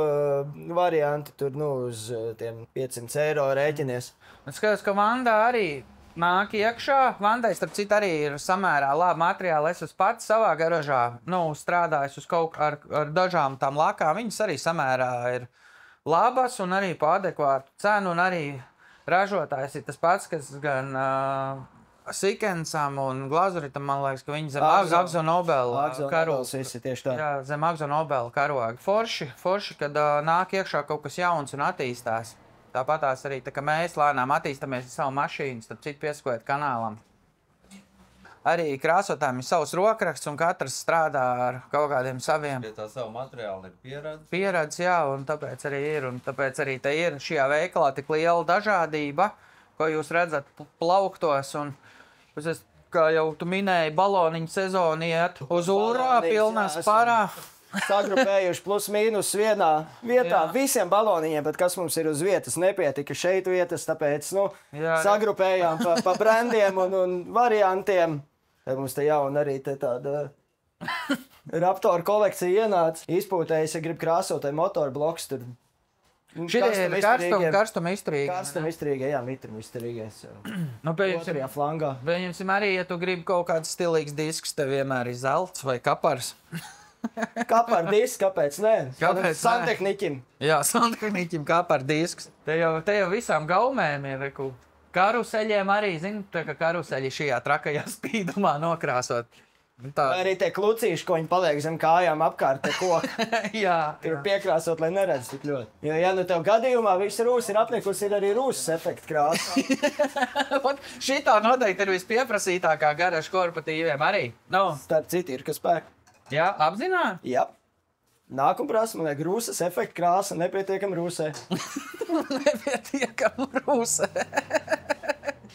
varianti, tur uz tiem 500 eiro rēķinies. Es skatos, ka Vanda arī nāk iekšā. Vandai, starp citu, arī ir samērā labi materiāli. Es esmu pats savā garažā strādājis uz ar dažām tām lakām. Viņas arī samērā ir labas un arī pa adekvātu cenu. Un arī ražotājs ir tas pats, kas gan Sikensam un Glazuritam, man liekas, ka viņi zem Akzo Nobela karoga. Jā, zem Akzo Nobela karoga. Forši, kad nāk iekšā kaut kas jauns un attīstās. Tāpatās arī, tā kā mēs lēnām attīstamies ar savu mašīnu, starp citu pieskojot kanālam. Arī krāsotājiem ir savs rokraksts un katrs strādā ar kaut kādiem saviem. Pie tā savu materiālu ir pieredze. Pieredze, jā, un tāpēc arī ir. Un tāpēc arī te ir šajā veikalā tik liela dažādība, ko jūs redzat plauktos. Un, kā jau tu minēji, baloniņu sezonu iet uz urā, pilnā sparā. Sagrupējuši plus mīnus vienā vietā visiem baloniņiem, bet kas mums ir uz vietas, nepietika šeit vietas, tāpēc, sagrupējām pa brandiem un variantiem. Tad mums te jauna arī tāda Raptor kolekcija ienāca. Izpūtējis, ja grib krāsot, motorbloks tur. Šitie ir karstuma izturīgi. Karstuma izturīgi, jā, mitrum izturīgais. Otrajā flangā. Viņam arī, ja tu gribi kaut kāds stilīgs disks, tev vienmēr ir zelts vai kapars. Kapar disks, kāpēc nē? Santehniķim. Jā, santehniķim kapar disks. Te jau visām gaumēm ir karuseļiem arī, zinu, tā kā karuseļi šajā trakajā spīdumā nokrāsot. Arī tie klucīši, ko viņi paliek zem kājām apkārt te koku. Jā. Tur piekrāsot, lai neredz tik ļoti. Ja tev gadījumā viss rūs ir aplikusi, ir arī rūsas efekta krāsa. Šitā noteikti ir vispieprasītākā garažu korporatīviem arī. Starp citu ir, kas spēk. Jā, apzināt? Jā. Nākamā prasa, man vajag rūsas efekta krāsa, nepietiekam rūsē. Nepietiekam rūsē.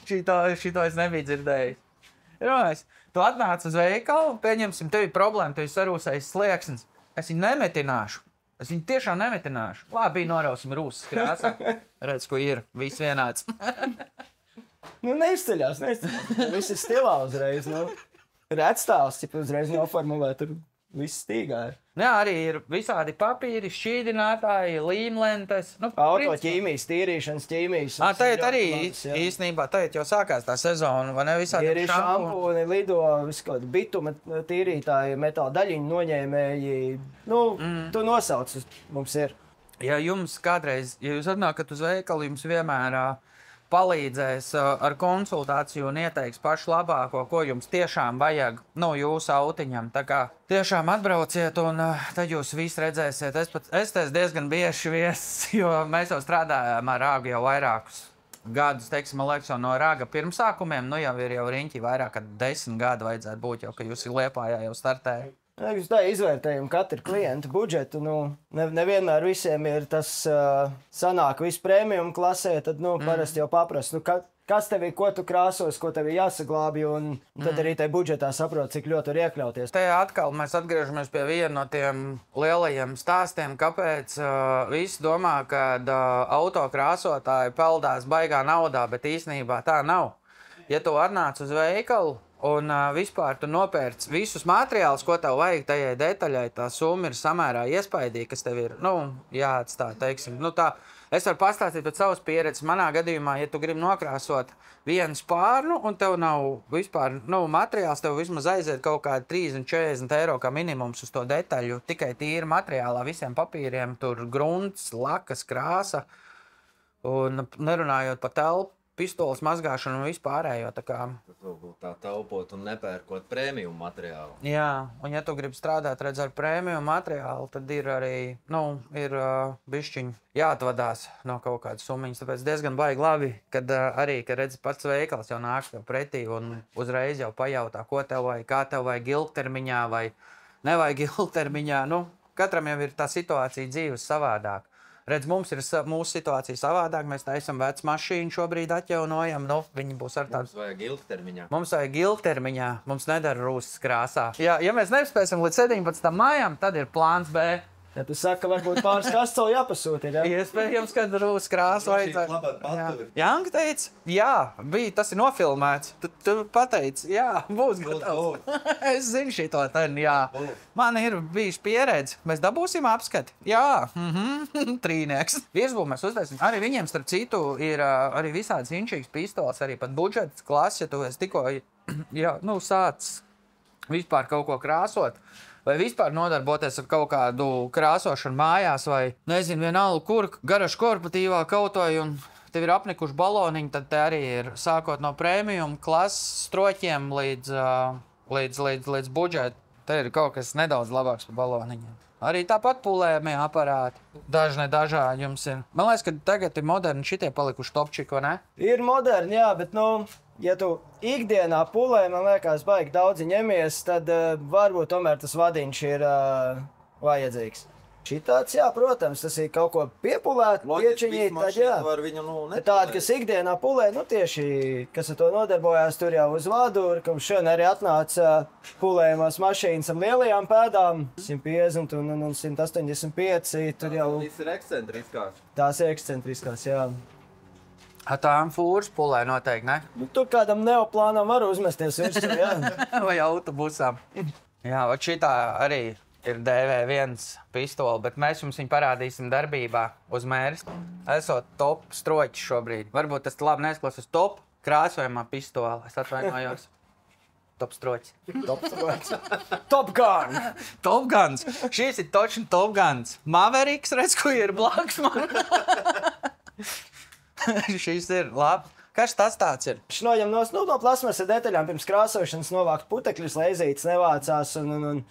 Šito es nebiju dzirdējis. Tu atnāc uz veikalu, pieņemsim, tev ir problēma, tev ir sarūsējis slieksnis. Es viņu nemetināšu. Es viņu tiešām nemetināšu. Labi, norausim rūsas krāsā. Redz, ko ir. Viss vienāds. Neizceļās. Viss ir stilā uzreiz, Redzstāvs, cik uzreiz noformulē, tur viss stīgā ir. Jā, arī ir visādi papīri, šķīdinātāji, līmlentes. Autoķīmijas, tīrīšanas ķīmijas. Tagad arī īstenībā tagad jau sākās tā sezona, vai ne visādi ir šampūni, lido, visu kaut bituma tīrītāji, metāla daļiņu noņēmēji. Tu nosauc, mums ir. Ja jums kādreiz, ja jūs atnākat uz veikalu, jums vienmēr palīdzēs ar konsultāciju un ieteiks pašu labāko, ko jums tiešām vajag jūsu autiņam. Tā kā tiešām atbrauciet un tad jūs visi redzēsiet. Es diezgan bieži viesis, jo mēs jau strādājām ar Rāgu jau vairākus gadus, teiksim, man liekas, jau no Rāga pirmsākumiem, jau ir riņķi vairāk kā 10 gadu vajadzētu būt, jo, ka jūs Liepājā jau startēja. Tā izvērtējam katru klientu budžetu. Nevienmēr visiem ir tas sanāk visu premium klasē, tad parasti jau paprast, kas tev ir, ko tu krāsos, ko tev ir jāsaglābj, un tad arī tajā budžetā saprot, cik ļoti var iekļauties. Te atkal mēs atgriežamies pie viena no tiem lielajiem stāstiem, kāpēc visi domā, ka autokrāsotāji peldās baigā naudā, bet īstenībā tā nav. Ja tu atnāc uz veikalu, un vispār tu nopērc visus materiālus, ko tev vajag tajai detaļai, tā summa ir samērā iespaidīga, kas tev ir, jāatstāj, teiksim. Es varu pastāstīt pēc savas pieredzes. Manā gadījumā, ja tu gribi nokrāsot vienu spārnu, un tev nav vispār, materiāls, tev vismaz aiziet kaut kādi 30-40 eiro kā minimums uz to detaļu, tikai tīri materiālā, visiem papīriem, tur grunts, lakas, krāsa, un nerunājot par telpu, pistoles mazgāšanu un vispārējo. Tā taupot un nepērkot prēmiju materiālu. Jā, un ja tu gribi strādāt ar prēmiju materiālu, tad ir arī, ir bišķiņi jāatvadās no kaut kādas summiņas. Tāpēc diezgan baigi labi, kad arī, kad redzi pats veikals jau nāk tev pretī un uzreiz jau pajautā, ko tev vajag, kā tev vajag ilgtermiņā vai nevajag ilgtermiņā. Katram jau ir tā situācija dzīves savādāk. Redz, mums ir mūsu situācija savādāk. Mēs taisam vecu mašīnu šobrīd atjaunojam. Viņi būs ar tādu. Mums vajag ilgtermiņā. Mums vajag ilgtermiņā. Mums nedara rūsas krāsā. Ja mēs nespēsim līdz 17. maijam, tad ir plāns B. Ja tu saki, ka varbūt pāris kastes vēl jāpasūta, ja? Iespējams, kad rūsas krāsa vajadzētu. Janka teica, jā, tas ir nofilmēts. Tu pateici, jā, būs gatavs. Es zinu šito ten, jā. Man ir bijuši pieredze. Mēs dabūsim apskati. Jā, trīnieks. Virsbūmu mēs uztaisim. Arī viņiem, starp citu, ir arī visādas inčīgas pistoles, arī pat budžets klases, ja tu esi tikko, sāc vispār kaut ko krāsot. Vai vispār nodarboties ar kaut kādu krāsošanu mājās, vai nezinu, vienalga, kur garažu korporatīvā kaut vai, un tev ir apnikuši baloniņi, tad te arī ir sākot no premium klases stroķiem līdz budžetu. Te ir kaut kas nedaudz labāks par baloniņiem. Arī tāpat pulējamie aparāti. Dažādi jums ir. Man liekas, ka tagad ir moderni šitie palikuši topčiki, vai ne? Ir moderni, jā, bet ja tu ikdienā pulē, man liekas, baigi daudzi ņemies, tad varbūt tomēr tas vadiņš ir vajadzīgs. Šitāds, jā, protams, tas ir kaut ko piepulēt, piečiņīt, tad jā. Tādi, kas ikdienā pulē, tieši, kas ar to nodarbojās, tur jau uz vadu, kam šodien arī atnāca pulējumās mašīnas ar lielajām pēdām, 150 un 185, tur jau. Tas ir ekscentriskās. Tās ir ekscentriskās, jā. Tām fūras pulē noteikti, ne? Tur kādam neoplānam var uzmesties virsū, jā. Vai autobusām. Jā, šitā arī ir DV1 pistole, bet mēs jums viņu parādīsim darbībā uz mēris. Esot top stroķis šobrīd. Varbūt tas labi neizklausās top krāsojumā pistole. Es atvainojos. Top stroķis. Top stroķis. Top Gun! Top Guns. Šīs ir točni Top Guns. Mavericks, redz, ko ir blakus man. Šīs ir labi. Kas tas tāds ir? Viņš noņem no plasmasa detaļām pirms krāsošanas novākt putekļus, lai ezītes nevācās un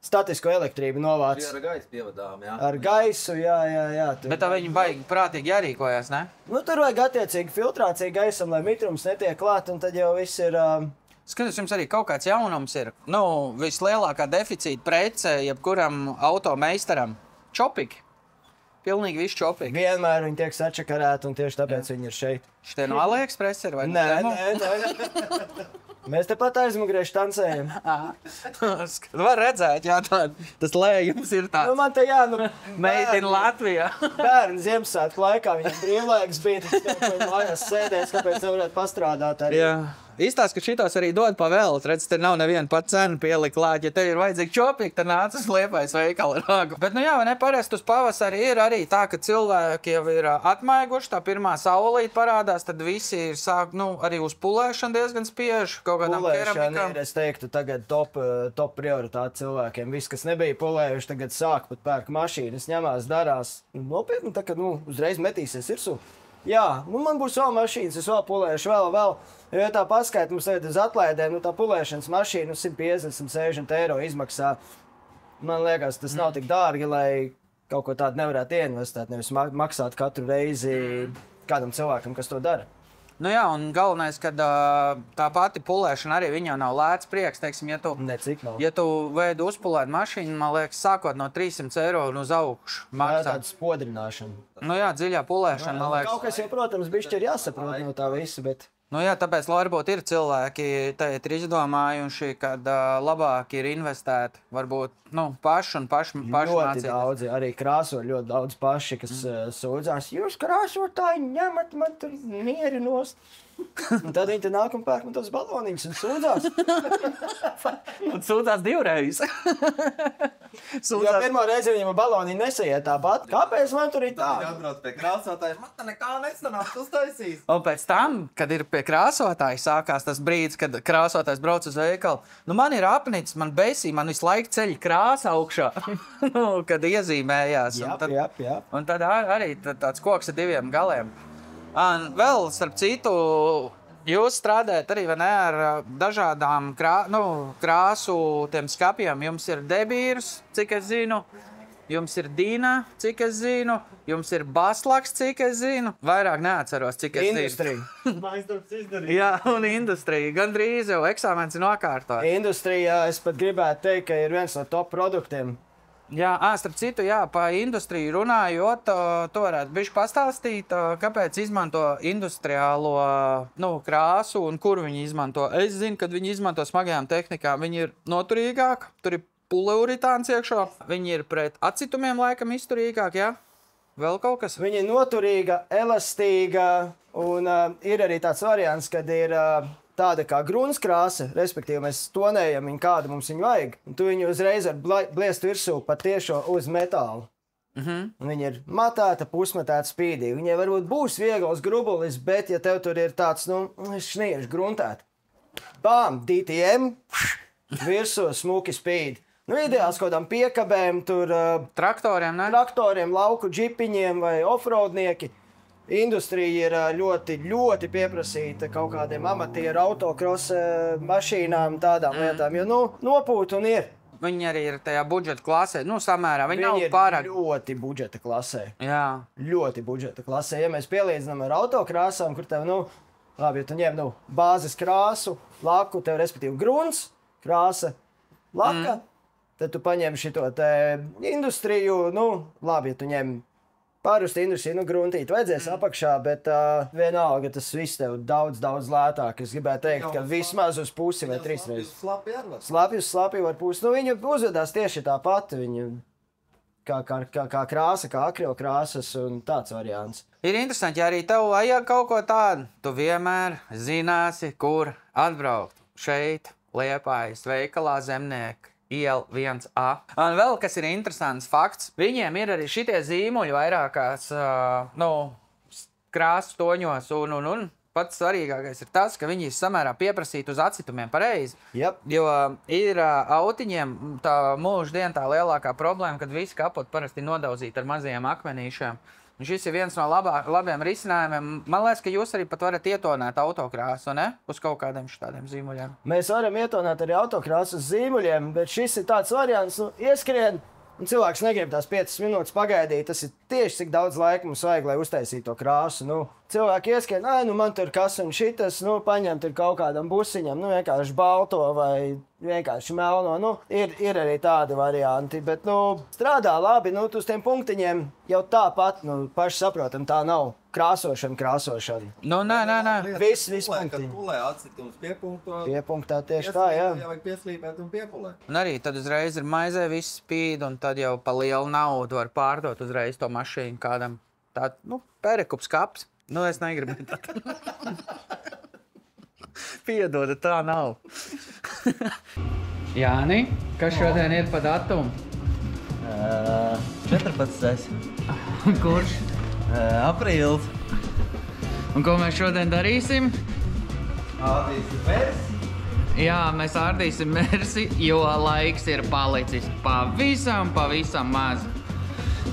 statisko elektrību novāc. Ar gaisu pievadām, jā. Ar gaisu, jā. Bet tā viņi baigi prātīgi jārīkojas, ne? Tur vajag attiecīgi filtrāciju gaisam, lai mitrums netiek klāt, un tad jau viss ir... Skaties, jums arī kaut kāds jaunums ir. Vislielākā deficīta prece, jebkuram automeistaram. Čopiki. Pilnīgi viss čopīgi. Vienmēr viņi tiek sačakarēti, un tieši tāpēc viņi ir šeit. Šitie no AliExpress ir vai? Nē. Mēs tepat aizmugurē štancējam. Var redzēt, jā, tas lējums ir tāds. Man te Made in Latvijā. Bērni Ziemassvētku laikā, viņam brīvlaiks bija, tas kaut mājās sēdēs, kāpēc nevarētu pastrādāt arī. Jā. Izstāst, ka šitos arī dod pa velti. Redz, te nav neviena pat cena pielikt klāt. Ja tev ir vajadzīgi čopīgi, tad nāc uz Liepājas veikalu rāgu. Bet, parasti uz pavasari ir arī tā, ka cilvēki jau ir atmaiguši, tā pirmā saulīte parādās, tad visi ir arī uz pulēšanu diezgan spiež. Kaut kādām keramikām. Es teiktu, tagad top prioritāte cilvēkiem. Viss, kas nebija pulējuši, tagad sāk pat pērk mašīnas, ņemās, darās. Nopietni, tā, ka uzreiz metīsies virsū. Jā, man būs vēl mašīnas, es vēl pulēšu, vēl. Jo tā paskaita mums tagad uz atlaidēm, tā pulēšanas mašīna 150-160 eiro izmaksā. Man liekas, tas nav tik dārgi, lai kaut ko tādu nevarētu ieinvestēt, nevis maksāt katru reizi kādam cilvēkam, kas to dara. Nu jā, un galvenais, kad tā pati pulēšana arī viņā nav lēts prieks, teiksim, ja tu veidu uzpulēt mašīnu, man liekas, sākot no 300 eiro un uz augšu maksā. Tāda spodrināšana. Nu jā, dziļā pulēšana, man liekas. Kaut kas jau, protams, bišķi ir jāsaprot no tā visa, bet... Nu jā, tāpēc varbūt ir cilvēki tagad ir izdomājuši, kad labāk ir investēt, varbūt, paši ļoti mācīt. daudzi, arī krāso ļoti daudz paši, kas sūdzās, jūs krāsotāji ņemat man tur mieri nost. Un tad viņi te nāk un pērk man tos baloniņus un sūdzās. Un sūdzās divreiz. Jo pirmo reizi viņam baloniņi nesaiet tāpat. Kāpēc man tur ir tā? Atbrauc pie krāsotāja, man tā nekā nesanāk, tu uztaisīs. Un pēc tam, kad ir pie krāsotāja, sākās tas brīdis, kad krāsotājs brauc uz veikalu. Nu, man ir apnicis, man besī, man visu laiku ceļ krāsa augšā, kad iezīmējās. Un tad arī tāds koks ar diviem galiem. Un vēl, starp citu, jūs strādājat arī ar dažādām krāsu tiem skapiem. Jums ir debīrs, cik es zinu, jums ir dīna, cik es zinu, jums ir baslaks, cik es zinu. Vairāk neatceros, cik es zinu. Industrija. Jā, un industrija. Gandrīz jau eksāmens ir nokārtot. Industrija, es pat gribētu teikt, ka ir viens no top produktiem. Jā, starp citu, pa industriju runājot, tu varētu bišķi pastāstīt, kāpēc izmanto industriālo krāsu un kur viņi izmanto. Es zinu, kad viņi izmanto smagajām tehnikām, viņi ir noturīgāk, tur ir poliuritāns iekšā, viņi ir pret acitumiem laikam izturīgāk, jā? Vēl kaut kas? Viņa ir noturīga, elastīga un ir arī tāds variants, kad ir tāda kā grunskrāsa, respektīvi mēs tonējam viņu, kādu mums viņu vajag, un tu viņu uzreiz ar bliest virsū pat tiešo uz metālu. Viņa ir matēta, pusmatēta, spīdīga. Viņai varbūt būs viegls grubulis, bet ja tev tur ir tāds, šniežs gruntēt. Bām, DTM, virsū smuki spīd. Ideāls kādām piekabēm, tur traktoriem, lauku džipiņiem vai offroadnieki. Industrija ir ļoti, ļoti pieprasīta kaut kādiem amatieru autokrosa mašīnām, tādām lietām, jo nopūt un ir. Viņi arī ir tajā budžeta klasē, samērā. Viņi nav pārāk... ir ļoti budžeta klasē. Jā. Ļoti budžeta klasē. Ja mēs pielīdzinām ar autokrāsām, kur tev, labi, ja tu ņem, bāzes krāsu, laku, tev respektīvi grunts, krāsa, laka, tad tu paņem šito te industriju, labi, ja tu ņem Pārusti industrija, gruntīt vajadzēs apakšā, bet vienalga tas viss tev daudz lētāk. Es gribētu teikt, ka vismaz uz pusi vai 3 reizes. Slapi var pusi. Viņa uzvedās tieši tāpat. Viņa kā krāsa, kā akrilkrāsas un tāds variants. Ir interesanti, ja arī tev vajag kaut ko tādu, tu vienmēr zināsi, kur atbraukt. Šeit, Liepājas veikalā Zemnieka. Iela 1A. Un vēl, kas ir interesants fakts, viņiem ir arī šitie zīmuļi vairākās krāsu toņos un pats svarīgākais ir tas, ka viņi ir samērā pieprasīti uz acitumiem pareizi. Yep. Jo ir autiņiem tā mūždien tā lielākā problēma, kad visi kapoti parasti nodauzīti ar mazajiem akmenīšiem. Un šis ir viens no labiem risinājumiem. Man liekas, ka jūs arī pat varat ietonēt autokrāsu, ne? Uz kaut kādiem šādiem zīmuļiem. Mēs varam ietonēt arī autokrāsu uz zīmuļiem, bet šis ir tāds variants, ieskrien, un cilvēks negrib tās 5 minūtes pagaidīt. Tas ir tieši cik daudz laika mums vajag, lai uztaisītu to krāsu. Cilvēki ieskrien, man tur kas un šitas, paņem tur kaut kādam busiņam, vienkārši balto vai vienkārši melno. Ir arī tādi varianti, bet strādā labi, tu uz tiem punktiņiem jau tāpat, paši saprotam, tā nav krāsošana. Nē. Viss punktiņi. Kad pulē acitums piepunktā tieši tā, jā. Vajag pieslīpēt un piepulēt. Un arī tad uzreiz ir maizē viss spīd, un tad jau pa lielu naudu var pārdot uzreiz to mašīnu kādam tādu, perekups kaps. Es negribu tādu. Piedoda, tā nav. Jāni, kas šodien ir pa datumu? 14. Kurš? Aprīlis. Un ko mēs šodien darīsim? Ārdīsim Mersi. Jā, mēs ārdīsim Mersi, jo laiks ir palicis pavisam maz.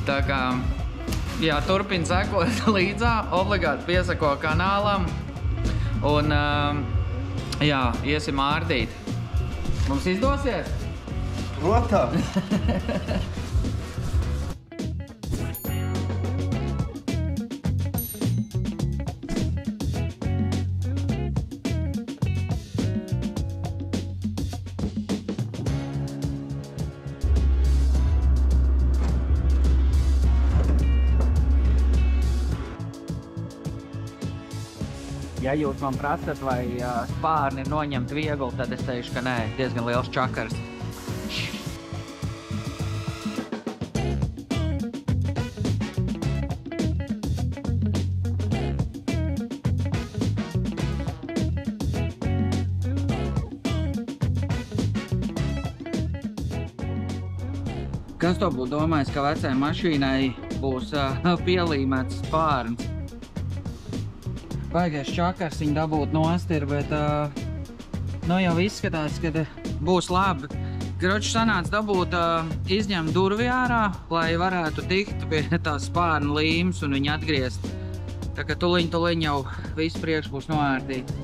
Tā kā, turpin sekot līdzā, obligāti piesako kanālam un, iesim ārdīt. Mums izdosies? Protams. Ja jūs man prasat, vai spārni ir noņemt viegli, tad es teikšu, ka nē, diezgan liels čakars. Kas to būtu domājis, ka vecai mašīnai būs pielīmēts spārns? Baigais čakars viņu dabūt nost ir, bet nu jau izskatās, ka būs labi. Kroči sanāca dabūt izņemt durvi ārā, lai varētu tikt pie tās spārna līmes un viņu atgriezt. Tā kā tuliņ jau viss priekš būs noērtīt.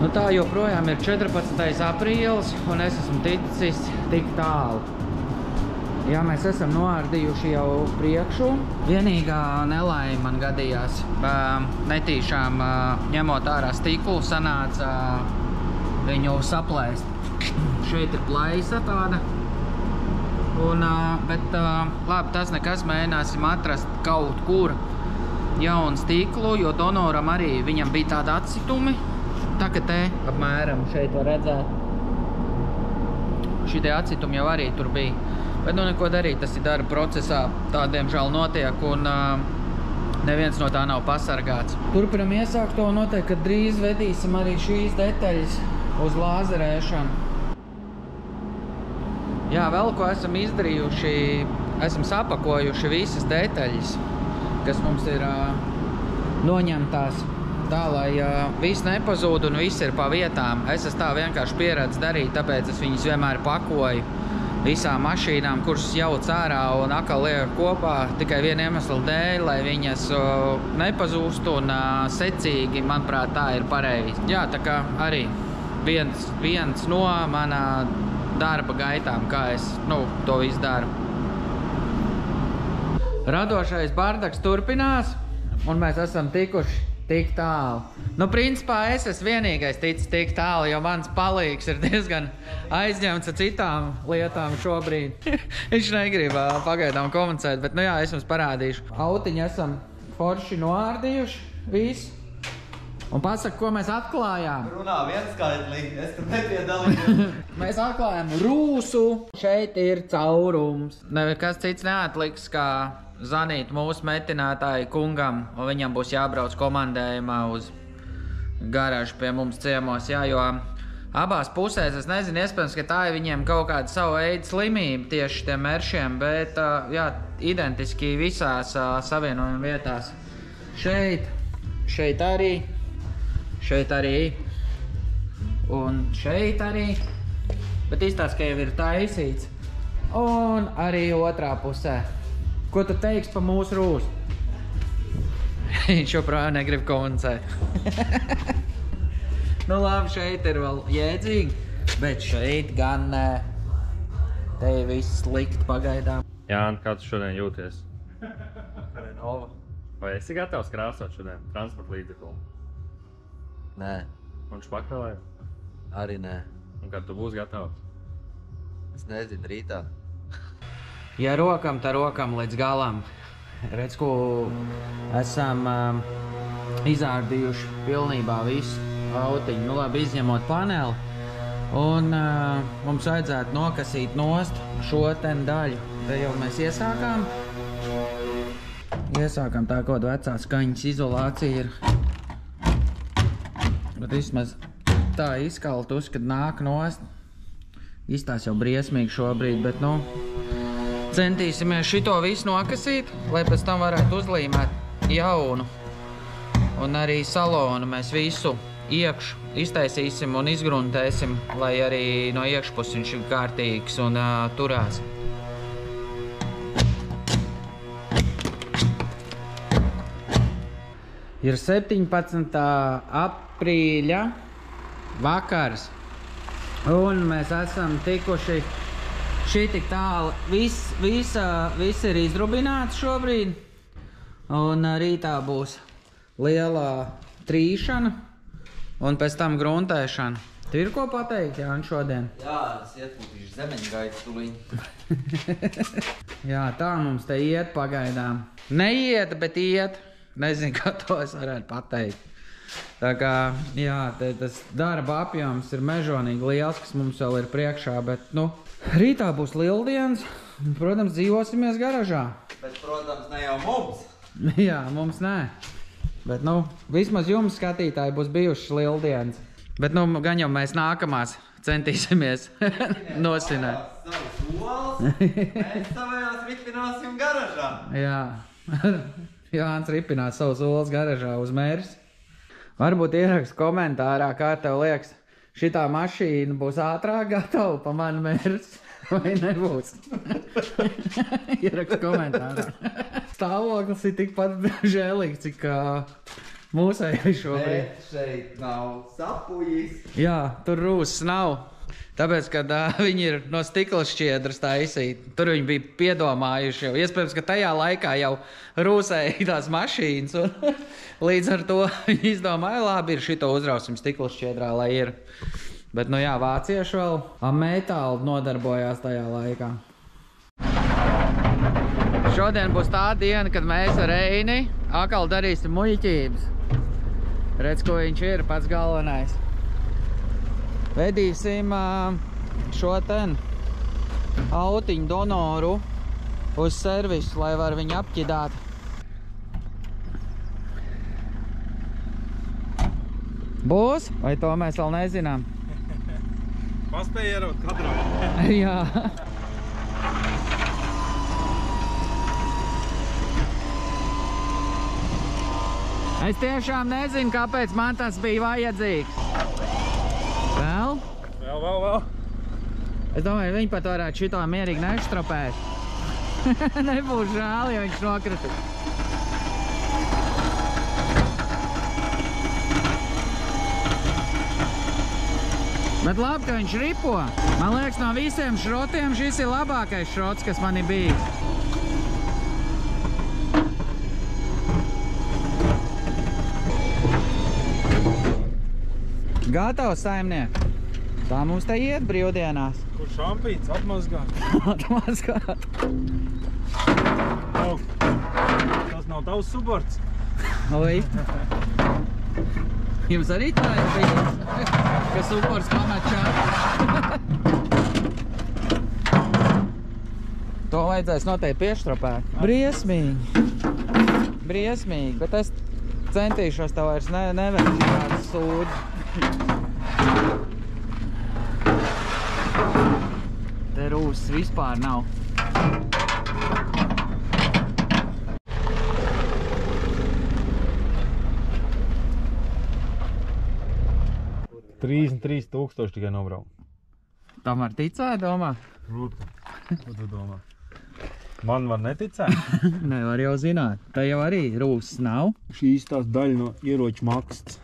Nu tā joprojām ir 14. aprīlis un es esmu ticis tik tālu. Jā, mēs esam noārdījuši jau priekšu. Vienīgā nelaime man gadījās. Netīšām ņemot ārā stiklu, sanāca viņu saplēst. Šeit ir plaisa tāda. Bet labi, tas nekas, mēģināsim atrast kaut kur jaunu stiklu, jo donoram arī viņam bija tādi atsitumi. Tā kā te apmēram šeit var redzēt. Šitie atsitumi jau arī tur bija. Bet nu neko darīt, tas ir darba procesā. Tā diemžēl notiek un neviens no tā nav pasargāts. Turpinam iesākt to noteikti, ka drīz vedīsim arī šīs detaļas uz lāzerēšanu. Jā, vēl ko esam izdarījuši, esam sapakojuši visas detaļas, kas mums ir noņemtās. Tā, lai viss nepazūd un viss ir pa vietām. Es esmu tā vienkārši pieredzi darīt, tāpēc es viņus vienmēr pakoju visām mašīnām, kuras jauc ārā un atkal lieku kopā tikai viena iemesla dēļ, lai viņas nepazūst un secīgi, manuprāt, tā ir pareizi. Jā, tā kā arī viens no manā darba gaitām, kā es to visu daru. Radošais bardaks turpinās un mēs esam tikuši tik tālu. Nu, principā es esmu vienīgais ticis tik tālu, jo mans palīgs ir diezgan aizņemts ar citām lietām šobrīd. Viņš negrib pagaidām komunicēt, bet, nu jā, es jums parādīšu. Autiņu esam forši noārdījuši visu. Un pasaka, ko mēs atklājām. Runā vienskaitlīgi, es tur nepiedalīju. Mēs atklājām rūsu. Šeit ir caurums. Nekas cits neatliks, kā zvanīt mūsu metinātāju kungam, un viņam būs jābrauc komandējumā uz garāžu pie mums ciemos, jā, jo abās pusēs, es nezinu, iespējams, ka tā ir viņiem kaut kāda savu veidu slimība tieši tiem meršiem, bet, jā, identiski visās savienojuma vietās. Šeit arī, un šeit arī, bet izstāst, ka jau ir taisīts, un arī otrā pusē. Ko tu teiksi pa mūsu rūstu? Viņš joprojām negrib komunicēt. Nu labi, šeit ir vēl jēdzīgi, bet šeit gan nē. Te ir viss slikt pagaidām. Jāni, kā tu šodien jūties? Renova. Vai esi gatavs krāsot šodien transporta līdzekli? Nē, Un špakvelē? arī nē. Un kad tu būsi gatavs? Es nezinu, rītā. Ja rokam, tā rokam līdz galam. Redz, ko esam izārdījuši pilnībā visu autiņu. Nu labi, izņemot paneli. Un mums vajadzētu nokasīt nost šo ten daļu. Te jau mēs iesākām. Iesākām tā, kaut vecā skaņas izolācija ir. Bet vismaz tā izkaltus, kad nāk nost. Izstās jau briesmīgi šobrīd, bet nu... Centīsimies šito visu nokasīt, lai pēc tam varētu uzlīmēt jaunu. Un arī salonu mēs visu iekšu iztaisīsim un izgruntēsim, lai arī no iekšpuses viņš ir kārtīgs un turās. Ir 17. aprīļa vakars, un mēs esam tikuši šī tik tālu. Viss ir izdrubināts šobrīd, un rītā būs lielā trīšana, un pēc tam gruntēšana. Tu ir ko pateikt, Jāni, šodien? Jā, es ietpūtīšu zemeņgaitas tuliņ. Jā, tā mums te iet pagaidām. Neiet, bet iet. Nezinu, kā to es varētu pateikt. Tā kā, jā, tas darba apjoms ir mežonīgi liels, kas mums vēl ir priekšā, bet, nu, rītā būs lieldienas, un, protams, dzīvosimies garažā. Bet, protams, ne jau mums. Jā, mums nē. Bet, nu, vismaz jums, skatītāji, būs bijušas lieldienas. Bet, nu, gan jau mēs nākamās centīsimies nosinēt. Savas olas, mēs savējās ripināsim garažā. Jā, Jānis ripinās savus olas garažā uz mērs. Varbūt ierakst komentārā, kā tev liekas, šitā mašīna būs ātrāk gatava pa mani mērs, vai nebūs? Ierakst komentārā. Stāvoklis ir tikpat žēlīgs, cik mūsēji šobrīd. Bet šeit nav sapujis. Jā, tur rūsas nav. Tāpēc, kad viņi ir no stikla šķiedras taisīti, tur viņi bija piedomājuši jau. Iespējams, ka tajā laikā jau rūsēja tās mašīnas, un līdz ar to viņi izdomāja, labi, ir šito uzrausim stikla šķiedrā, lai ir. Bet, nu jā, vācieši vēl ar metālu nodarbojās tajā laikā. Šodien būs tā diena, kad mēs ar Reini atkal darīsim muļķības. Redz, ko viņš ir, pats galvenais. Vedīsim šo ten autiņu donoru uz servisu, lai var viņu apķidāt. Būs? Vai to mēs vēl nezinām? Paspēj ierot kadrā. Jā. Es tiešām nezinu, kāpēc man tas bija vajadzīgs. Vēl? Vēl. Es domāju, viņi pat varētu šito mierīgi neštrapēt. Nebūs žēl, ja viņš nokritu. Bet labi, ka viņš ripo. Man liekas, no visiem šrotiem šis ir labākais šrots, kas man ir bijis. Gatavs, saimniek? Tā mums te iet brīvdienās. Kur šampīns atmazgāt? Atmazgāt. Tas nav tavs suborts. Oi. Jums arī tā ir bijis, ka supors pamet čāri. To vajadzēs noteikti pieštrapēt. Briesmīgi. Briesmīgi, bet es centīšos tev vairs nevērt kādas sūdzi. Te rūsas vispār nav. $33,000 tikai nobraukt. Tam var ticēt, domā? Ko tu domā? Man var neticēt? Nevar jau zināt. Te jau arī rūsas nav. Šī izstās daļa no ieroču maksas.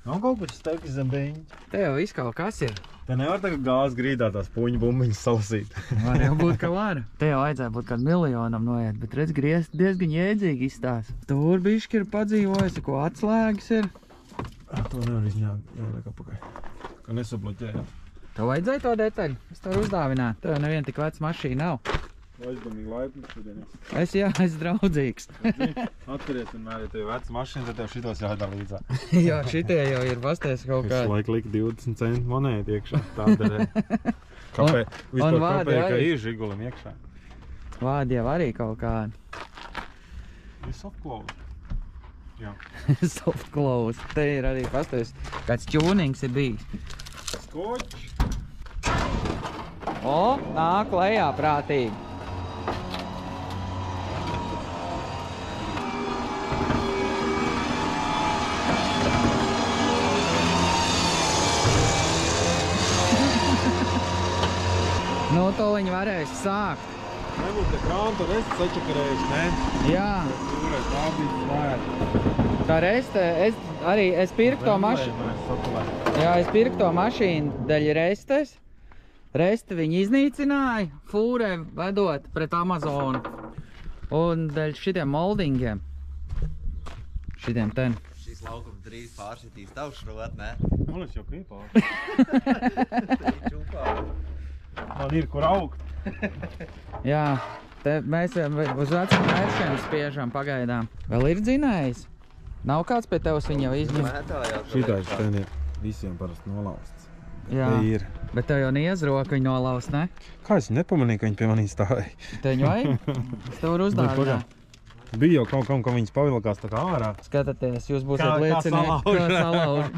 Nav kaut kas stekas zem beņķa. Te jau viss kaut kas ir. Te nevar tagad gāzes grīdā tās puņu bumbiņas salasīt. Var jau būt, ka var. Te jau vajadzēja būt kādu miljonam noiet, bet redz, griezt diezgan jēdzīgi izstās. Tur bišķi ir padzīvojis, ko atslēgas ir. To nevar izņākt, jāliek apakaļ. Ka nesabloķēja. Tev vajadzēja to detaļu? Es tev uzdāvinātu. Tev neviena tik veca mašīna nav. Aizdomīgi laipni šodien Es draudzīgs. Atceries vienmēr, ja tev ir veca mašīna, tad tev šitos jādara līdzā. Jā, šitie jau ir pasties kaut kā. Es laiku liku 20 centu monētu iekšā. Tādēļ. Vispār kāpēja, ka ir žigulim iekšā. Vādi jau arī kaut kādi. Ir soft close. Jā. Soft close. Te ir arī pasties, kāds tunings ir bijis. Skoči. O, nāk lejā prātīgi. Nu, to viņi varēs sākt. Nebūs te krānta resta sačakarējuši, ne? Jā. Jūrai tā bija slēta. Tā resta, es pirku to mašīnu. Jā, es pirku to mašīnu daļ restes. Resti viņi iznīcināja, fūrē vedot pret Amazonu. Un daļ šitiem moldingiem. Šitiem ten. Šis Šis laukums drīz pāršitīs tavu šrot, ne? Man es jau krīpā. Man ir, kur augt. Jā, te mēs uz veciem vēršiem spiežam pagaidām. Vēl ir dzinējis? Nav kāds pie tevs viņa jau izņem? Šitais ten ir visiem parasti nolausts. Jā, ir. Bet tev jau niezroka viņa nolaust, ne? Kā es nepamanīju, ka viņi pie manī stāja? Teņu vajag? Es tev varu uzdāvināt. Bija jau kaut kam, ka viņas pavilkās tā kā ārā. Skatāties, jūs būsiet liecinieki, kā salauž.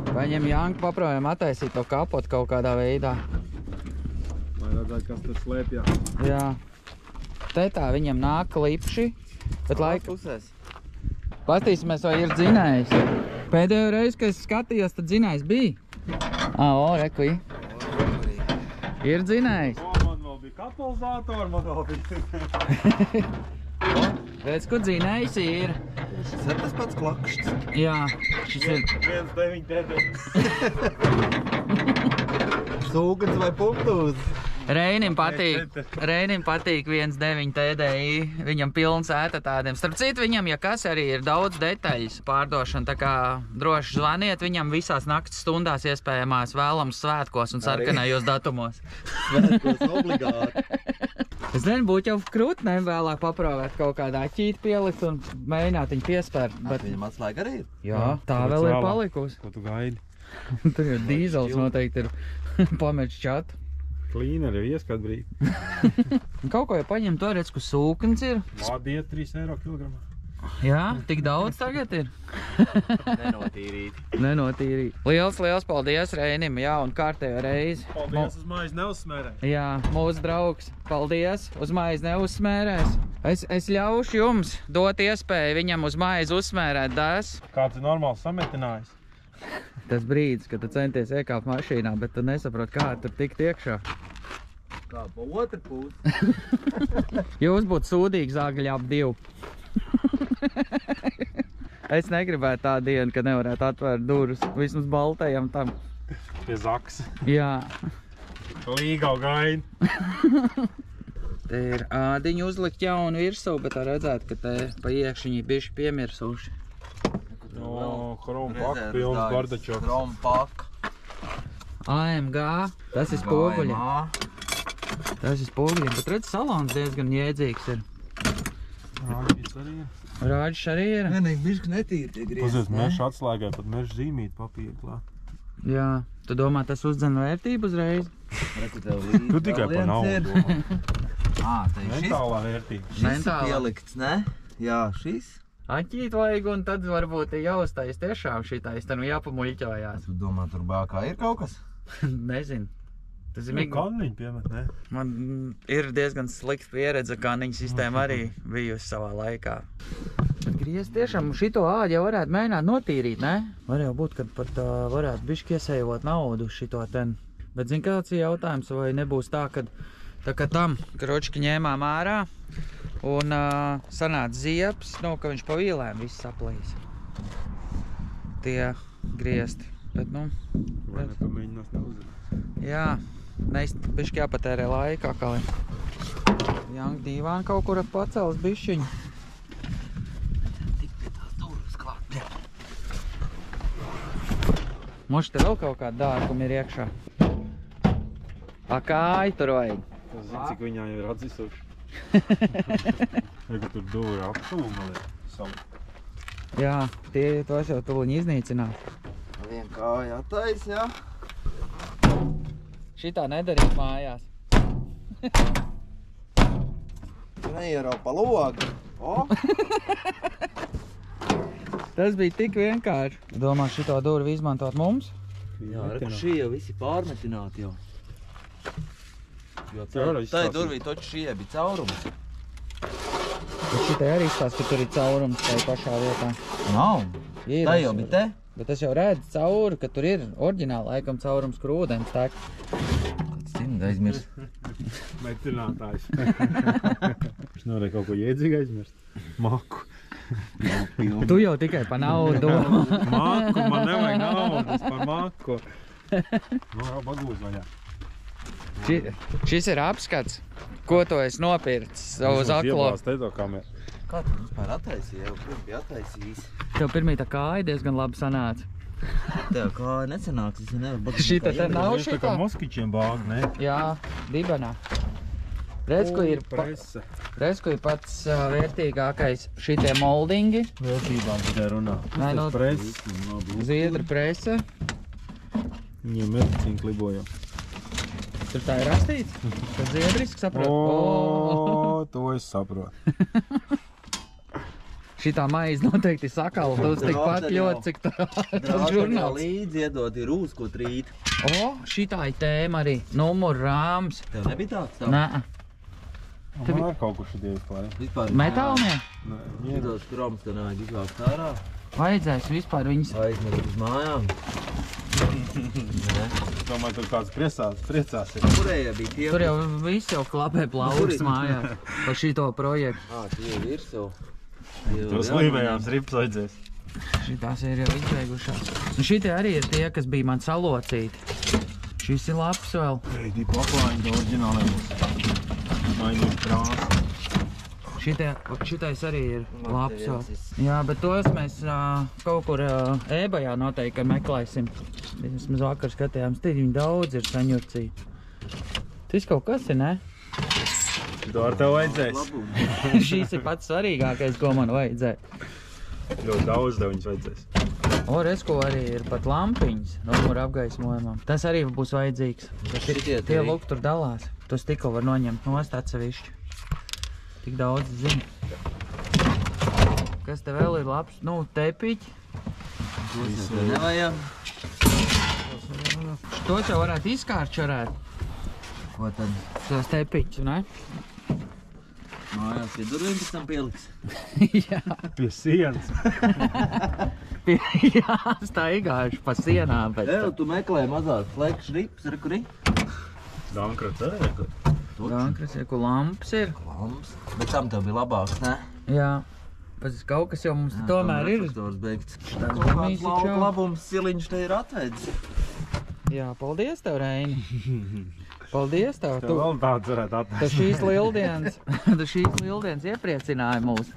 Paņem Janku paprojām attaisīt to kapotu kaut kādā veidā. Lai redzētu, kas tur slēpjā. Jā. Te tā viņam nāk klipši, bet laika... Pastīsimies, vai ir dzinējis. Pēdējo reizi, kad es skatījos, tad dzinējis bija. Reku. Ir dzinējis. Man vēl bija katalizātori, man vēl bija. Redz, kur dzinējis ir. Tas ir tas pats klakšķis. Jā, šis ir. 1,9 TDI. Sūgans vai pumptūz? Reinim patīk 1,9 TDI, viņam pilns ēta tādiem. Starp citu, viņam, ja kas arī ir daudz detaļas pārdošana, tā kā droši zvaniet viņam visās nakts stundās iespējamās vēlams svētkos un sarkanajos datumos. Svētkos obligāti. Es nezinu, būtu jau krūtnē vēlāk paprāvēt kaut kādā ķīti pielikt un mēģināt viņu piespērt. Bet... Viņam atslēga arī ir? Jā, tā vēl ir palikusi. Ko tu gaidi? Tur jau dīzels noteikti ir pamečs čatu. Klīneri jau ieskat brīd. Kaut ko jau paņem, to redz, ka sūknis ir. Vādiet 3 eiro kilogramā. Jā, tik daudz tagad ir. Nenotīrīt. Liels paldies Reinim, jā, un kārtējo reizi. Paldies, uz mājas neuzsmērē. Jā, mūsu draugs, paldies, uz mājas neuzsmērēs. Es ļaušu jums dot iespēju viņam uz mājas uzsmērēt dēs. Kāds ir normāls sametinājis? Tas brīdis, kad tu centies iekāpt mašīnā, bet tu nesaproti, kā tur tikt iekšā. Kā pa otru pusi? Jūs būtu sūdīgi zāgaļi ap 2. Es negribētu tā dienu, kad nevarētu atvērt durvis vismaz baltajam tam. Pie zaks. Jā. Līgau gaidi. Te ir ādiņu uzlikt jaunu virsū, bet tā redzētu, ka te pa iekšiņi bišķi piemirsuši. Chrome pak, pilns bardačoks. Chrome pak. AMG, tas ir spoguļi. Tas ir spoguļi, bet redz, salons diezgan jēdzīgs ir. Rāģis arī ir. Rāģis arī ir. Vienīgi bišķi netīri tie griezti. Pazies, meža atslēgai, pat meža zīmīt papīru klāt. Jā, tu domā, tas uzdzen vērtību uzreiz? Tu tikai pa naudu domā. Tā ir šis. Mentālā vērtība. Šis ir pielikts, ne? Jā, šis. Aķīt vajag, un tad varbūt jāuztais tiešām šitais, tad nu jāpamuļķojās. Tu domā, tur bākā ir kaut kas? Nezinu. Tas ir Kanniņu piemet, ne? Man ir diezgan slikta pieredze, kanniņu sistēma arī bijusi savā laikā. Bet griez tiešām šito āģi jau varētu mēģināt notīrīt, ne? Var jau būt, kad pat varētu bišķi iesējot naudu šito ten. Bet zin, kāds ir jautājums, vai nebūs tā, kad tā kā tam kročki ņēmām ārā un sanāca ziepes, ka viņš pa vīlēm viss saplīs. Tie griezti. Bet, Vai ne tu mēģinās neuzzināt? Jā, bišķi jāpatērē laika akali. Janka dīvāni kaut kur pacels bišķiņu. Tik pie tās durvis klāt. Moši te vēl kaut kāda dārguma ir iekšā. Kāji tur vajag. Tas zin, cik viņā jau ir atzisuši. Ega tur dūri aptūma savu. Jā, tos jau tuliņi iznīcināt. Vien kāja attais, jā. Šitā nedarīt mājās. Neieraupa logu. Tas bija tik vienkārši. Domā, šito durvi izmantot mums? Jā, reku šī jau visi pārmetināti jau. Jo tā durvī toči šī bija caurums. Bet šitai arī izstās, ka tur ir caurums tai pašā vietā. Nav. Tā jau bija te. Bet es jau redzu cauri, ka tur ir oriģināli laikam caurums, kur ūdens tek. Kāds cimda aizmirst. Metinātājs. Viņš nevarēja kaut ko iedzīga aizmirst. Maku. Tu jau tikai pa naudu domā. Maku, man nevajag naudas par maku. Jau bagūs vaļā. Šis ir apskats, Ko tu esi nopircis uz aklo? Iebāz te to kameru. Kā tu vispār attaisīji? Jau pirms bija attaisījis. Tev pirmī tā kāja diezgan labi sanāca. Tev kā nesanāks, es nevaru bagot. Šita te nav Viņš tā kā šitā? moskičiem bāg, ne? Jā, dibenā. Redz, ko ir Presa. Redz, ko ir pats vērtīgākais šitie moldingi. Vērtībām tikai runā. Nē, nu, Presa. Zviedru prese. Viņiem medicīnu klibojam. Tur tā ir rastīts. Tas zviedriski saprot. O, to es saprotu. Šitā maize noteikti sakala. Tas tikpat ļoti, cik tas žurnāls. Līdzi iedod ir ko trīt. O, šitā ir tēma arī. Numur rāms. Tev nebija tāds? Nē. Man ar kaut kur šitie vispār. Metālnie? Nē, Iedod skroms, te nevajag izvākt ārā. Vajadzēs vispār viņas. Aizmēt uz mājām. domāju, tur kāds priecās ir. Kurējie bija tie? Tur jau viss jau klapē plauks mājās par šito projektu. Tie ir virsū. Tur slīvējās rips vajadzēs. Šitās ir jau izbeigušās. Un šitie arī ir tie, kas bija man salocīti. Šis ir labs vēl. Eidī paklājiņi oriģinālē būs. Mainīt krāsu. Šitais arī ir labs vēl. Jā, bet tos mēs kaut kur ēbajā noteikti meklēsim. Mēs vakar skatījām, viņi daudz ir saņurcīti. Tas kaut kas ir, ne? To ar tev vajadzēs. Šīs ir pats svarīgākais, ko man vajadzēja. Ļoti daudz tev viņas vajadzēs. O, redz, ko arī ir pat lampiņas numuru apgaismojumam. Tas arī būs vajadzīgs. Tie lūk tur dalās. To stiklu var noņemt nost atsevišķi. Tik daudz zinu. Kas te vēl ir labs? Nu, tepiķi. Nevajag. To jau varētu izkārčarēt. Ko tad? Tos tepiķus, ne? Mājās pie durvīm pēc tam pieliks. Jā. Pie sienas. Jā, staigājuši pa sienām pēc Tev, tam. tu meklē mazāk flekšu rips, re, kuri? Dankrats arī. Dankrats, ja, ko lampas ir. Lamps. Bet tam tev bija labāks, ne? Jā. Pēc kaut kas jau mums te tomēr ir. Reflektors beigts. Tāds Kāds mīsiņš lauka jau. labums siliņš te ir atvedis. Jā, paldies tev, Reini. Paldies tev. Tev vēl tāds varētu atnest. Tas šīs lieldienas iepriecināja mūs.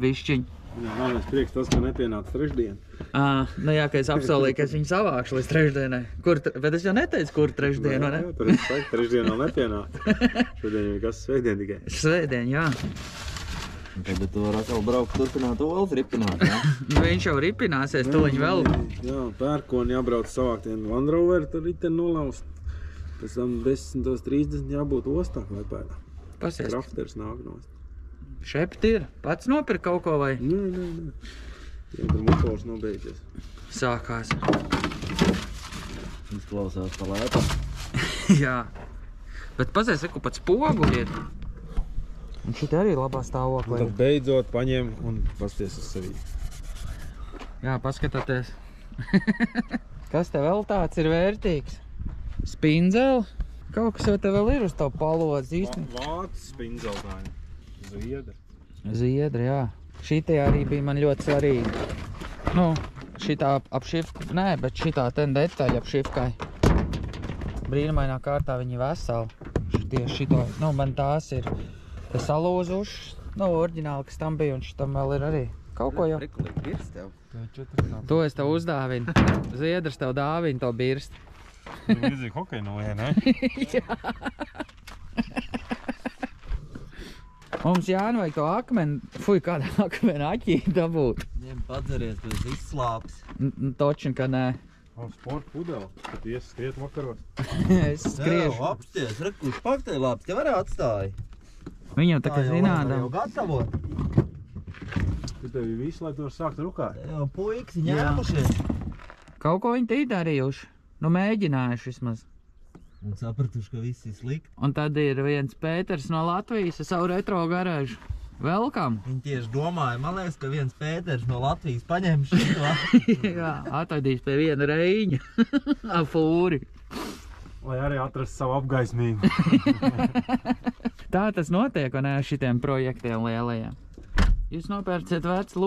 Bišķiņ. Jā, galvenais prieks tas, ka nepienāca trešdien. Nu jā, ka es apsolīju, ka es viņu savākšu līdz trešdienai. Bet es jau neteicu, kur trešdienu, ne? Jā, tur es saku, trešdien vēl nepienāca. Šodien ir kas svētdien tikai. Svētdien, jā. Tagad tu var atkal braukt turpināt olas ripināt, ne? Viņš jau ripināsies, tuliņ vēl. Jā, pērkoni jābrauc savākt vienu Land Rover, tur riteni nolaust. Pēc tam 10:30 jābūt ostā vai pēdā. Pasies. Krafters nāk nost. Šept ir. Pats nopirka kaut ko vai? Nē. Jā, tur motors nobeidzies. Sākās. Izklausās pa lētā. Jā. Bet pasies, ko pats pogu ir. Un šit arī labā stāvoklī. Tad beidzot paņem un pasties uz sevi. Jā, paskatāties. Kas te vēl tāds ir vērtīgs? Spindzeli? Kaut kas jau te vēl ir uz to palodzi īstenībā. Vācis spindzeltāji. Zviedri. Zviedri, jā. Šitie arī bija man ļoti svarīgi. Nu, šitā ap šifku, nē, bet šitā ten detaļa ap šifkai. Brīnumainā kārtā viņi veseli. Tieši šito, nu, man tās ir salūzušas. Nu, oriģināli, kas tam bija, un šitam vēl ir arī kaut ko jau. Prikulīgi birst tev. To es tev uzdāvinu. Zviedrs tev dāvina to birst. Līdzīgi hokeja novē, ne? Jā. Mums jānvajag to akmeni, kāda akmeni aķī dabūt. Ņem padzeries, tu esi izslāpis. Točin, ka nē. Sporta pudeli, kad ies skriet vakaros. Es skriešu. Tev apsties, re, kurš paktei labs, tev arī atstāja. Viņam tā kā Jau zinādam. gatavot. Tu tev ir visu, lai tu var sākt rukāt. Jau puikas ņēmušies. Kaut ko viņi te darījuši. Nu, mēģinājuši vismaz. Un sapratuši, ka viss ir slikti. Un tad ir viens Pēters no Latvijas ar savu retro garāžu. Welcome! Viņi tieši domāja, man liekas, ka viens Pēters no Latvijas paņem šito. Jā, atvedīs pie viena reiņa. Ar fūri. Lai arī atrast savu apgaismību. Tā tas notiek, vai ne, ar šitiem projektiem lielajiem. Jūs nopērciet vecu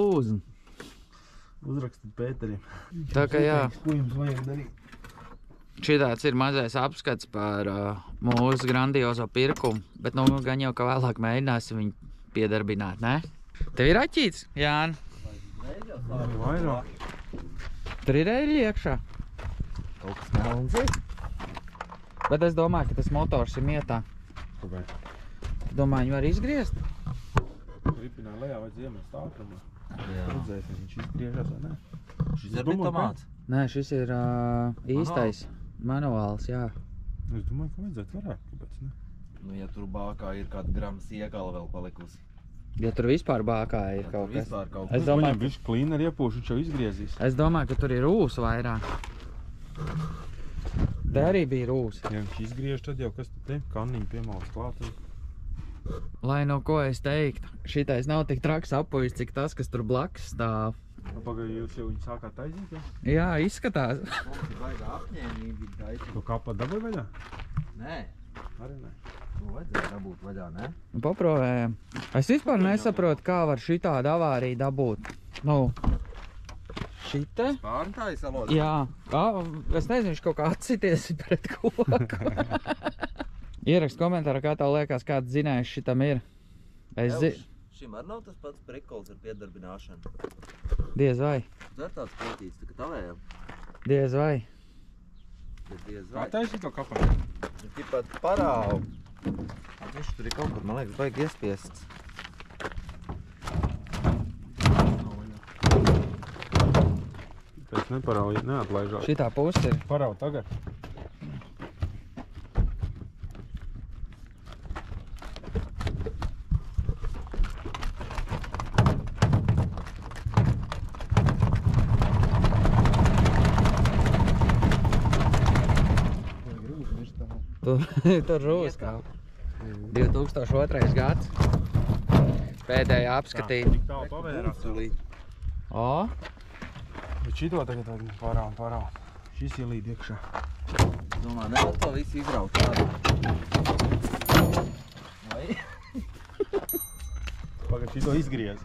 Šitāds ir mazais apskats par mūsu grandiozo pirkumu, bet nu gan jau, ka vēlāk mēģināsim viņu piedarbināt, ne? Tev ir aķīts, Jāni? Vairāk. Tur ir eļļi iekšā. Kaut kas melns ir. Bet es domāju, ka tas motors ir mietā. Kāpēc? Domāju, viņu var izgriezt? Ripinā lejā vajag iemest ātrumā. Jā. Redzēsim, viņš izgriežas vai ne? Šis ir bitomāts. Nē, šis ir īstais. Manuāls, jā. Es domāju, ka vajadzētu vairāk, kāpēc ne? Nu, ja tur bākā ir kāda grama siekala vēl palikusi. Ja tur vispār bākā ir kaut kas. Vispār kaut Es kas. domāju, Viņam bišķi klīneri iepūš, viņš jau izgriezīs. Es domāju, ka tur ir rūs vairāk. Te arī bija rūs. Ja viņš izgriež, tad jau kas te kanniņu piemāls klāt. Lai no ko es teiktu, šitais nav tik traks apujis, cik tas, kas tur blakus stāv. Pagaidī jūs jau viņu sākāt taisīt, ja? Jā, izskatās. Mums ir baigā apņēmīgi taisīt. To kāpat dabūja vaļā? Nē. Arī ne. Nu, vajadzētu dabūt vaļā, ne? Paprovējam. Es vispār nesaprotu, kā var šitādu avāriju dabūt. Nu, šite? Pārntāji salot. Jā. Es nezinu, viņš kaut kā atsities pret koku. Ierakst komentārā, kā tev liekas, kāds zinājums šitam ir. Šim arī nav tas pats prikols ar piedarbināšanu. Diez vai. Dzer tāds pietīts, tā kā tavējam. Diez vai. Bet diez Kā vai. taisīt to kāpat? Nu, tipat parāvu. Viņš tur ir kaut kur, man liekas, baigi iespiests. Pēc neparauj, neatlaižāk. Šitā puse ir. Parauj tagad. Tur rūs kā. 2002. gads. Pēdējā apskatīt. Tik tālu pavērās. O, Bet šito tagad vajag parauj. Šis ielīd iekšā. Domā, nevar to visu izraut tādu. Vai? Pagad šito izgriez.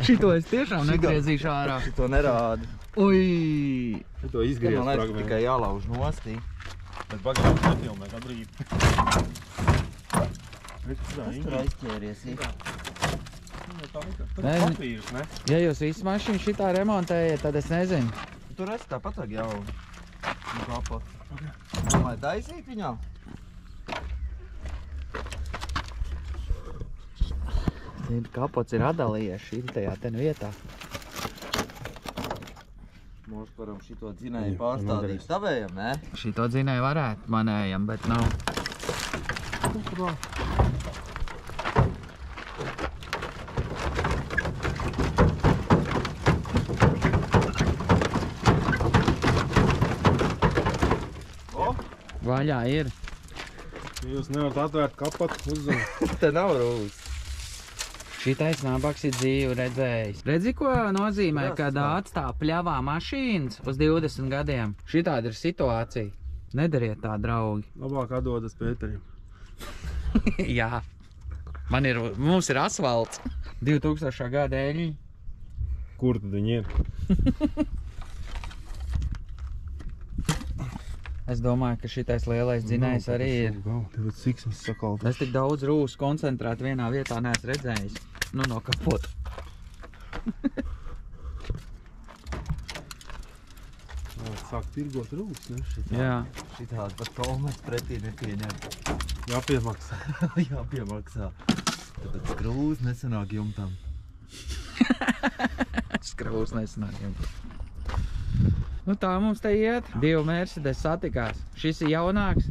šito es tiešām negriezīšu ārā. Šito nerāda. Ui! Šito izgriez Man liekas, fragmentu. tikai jālauž nostī. Bet pagad nefilmē, kā brīdi. Kas tur aizķēries? Tur Nē, papīrs, ne? Ja jūs visu mašīnu šitā remontējat, tad es nezinu. Tur es tāpat vajag jaunu. Nu, kāpat. Domāju, taisīt viņā? Kapots ir atdalījies šitajā ten vietā. Mums varam šito dzinēju pārstādīt tavējam, ne? Šito dzinēju varētu manējam, bet nav. Vaļā ir. Ja jūs nevarat atvērt kapatu, uzzinu. Te nav rūs. Šitais nabaks ir dzīvi redzējis. Redzi, ko nozīmē, kad atstā pļavā mašīnas uz 20 gadiem? Šitāda ir situācija. Nedariet tā, draugi. Labāk atdodas Pēterim. Jā. Mums ir asfalts. 2000. gada eļļi. Kur tad viņi ir? Es domāju, ka šitais lielais dzinējs arī ir. Tev ir siksmes sakaltas. Es tik daudz rūsu koncentrēt vienā vietā neesmu redzējis. Nu, no kapotu. Sāk tirgot rūs, ne? Jā. Šitādi pat kolmets pretī nepieņem. Jāpiemaksā. Jāpiemaksā. Tad skrūs nesanāk jumtam. Skrūs nesanāk jumtam. Nu tā mums te iet. 2 Mercedes satikās. Šis ir jaunāks.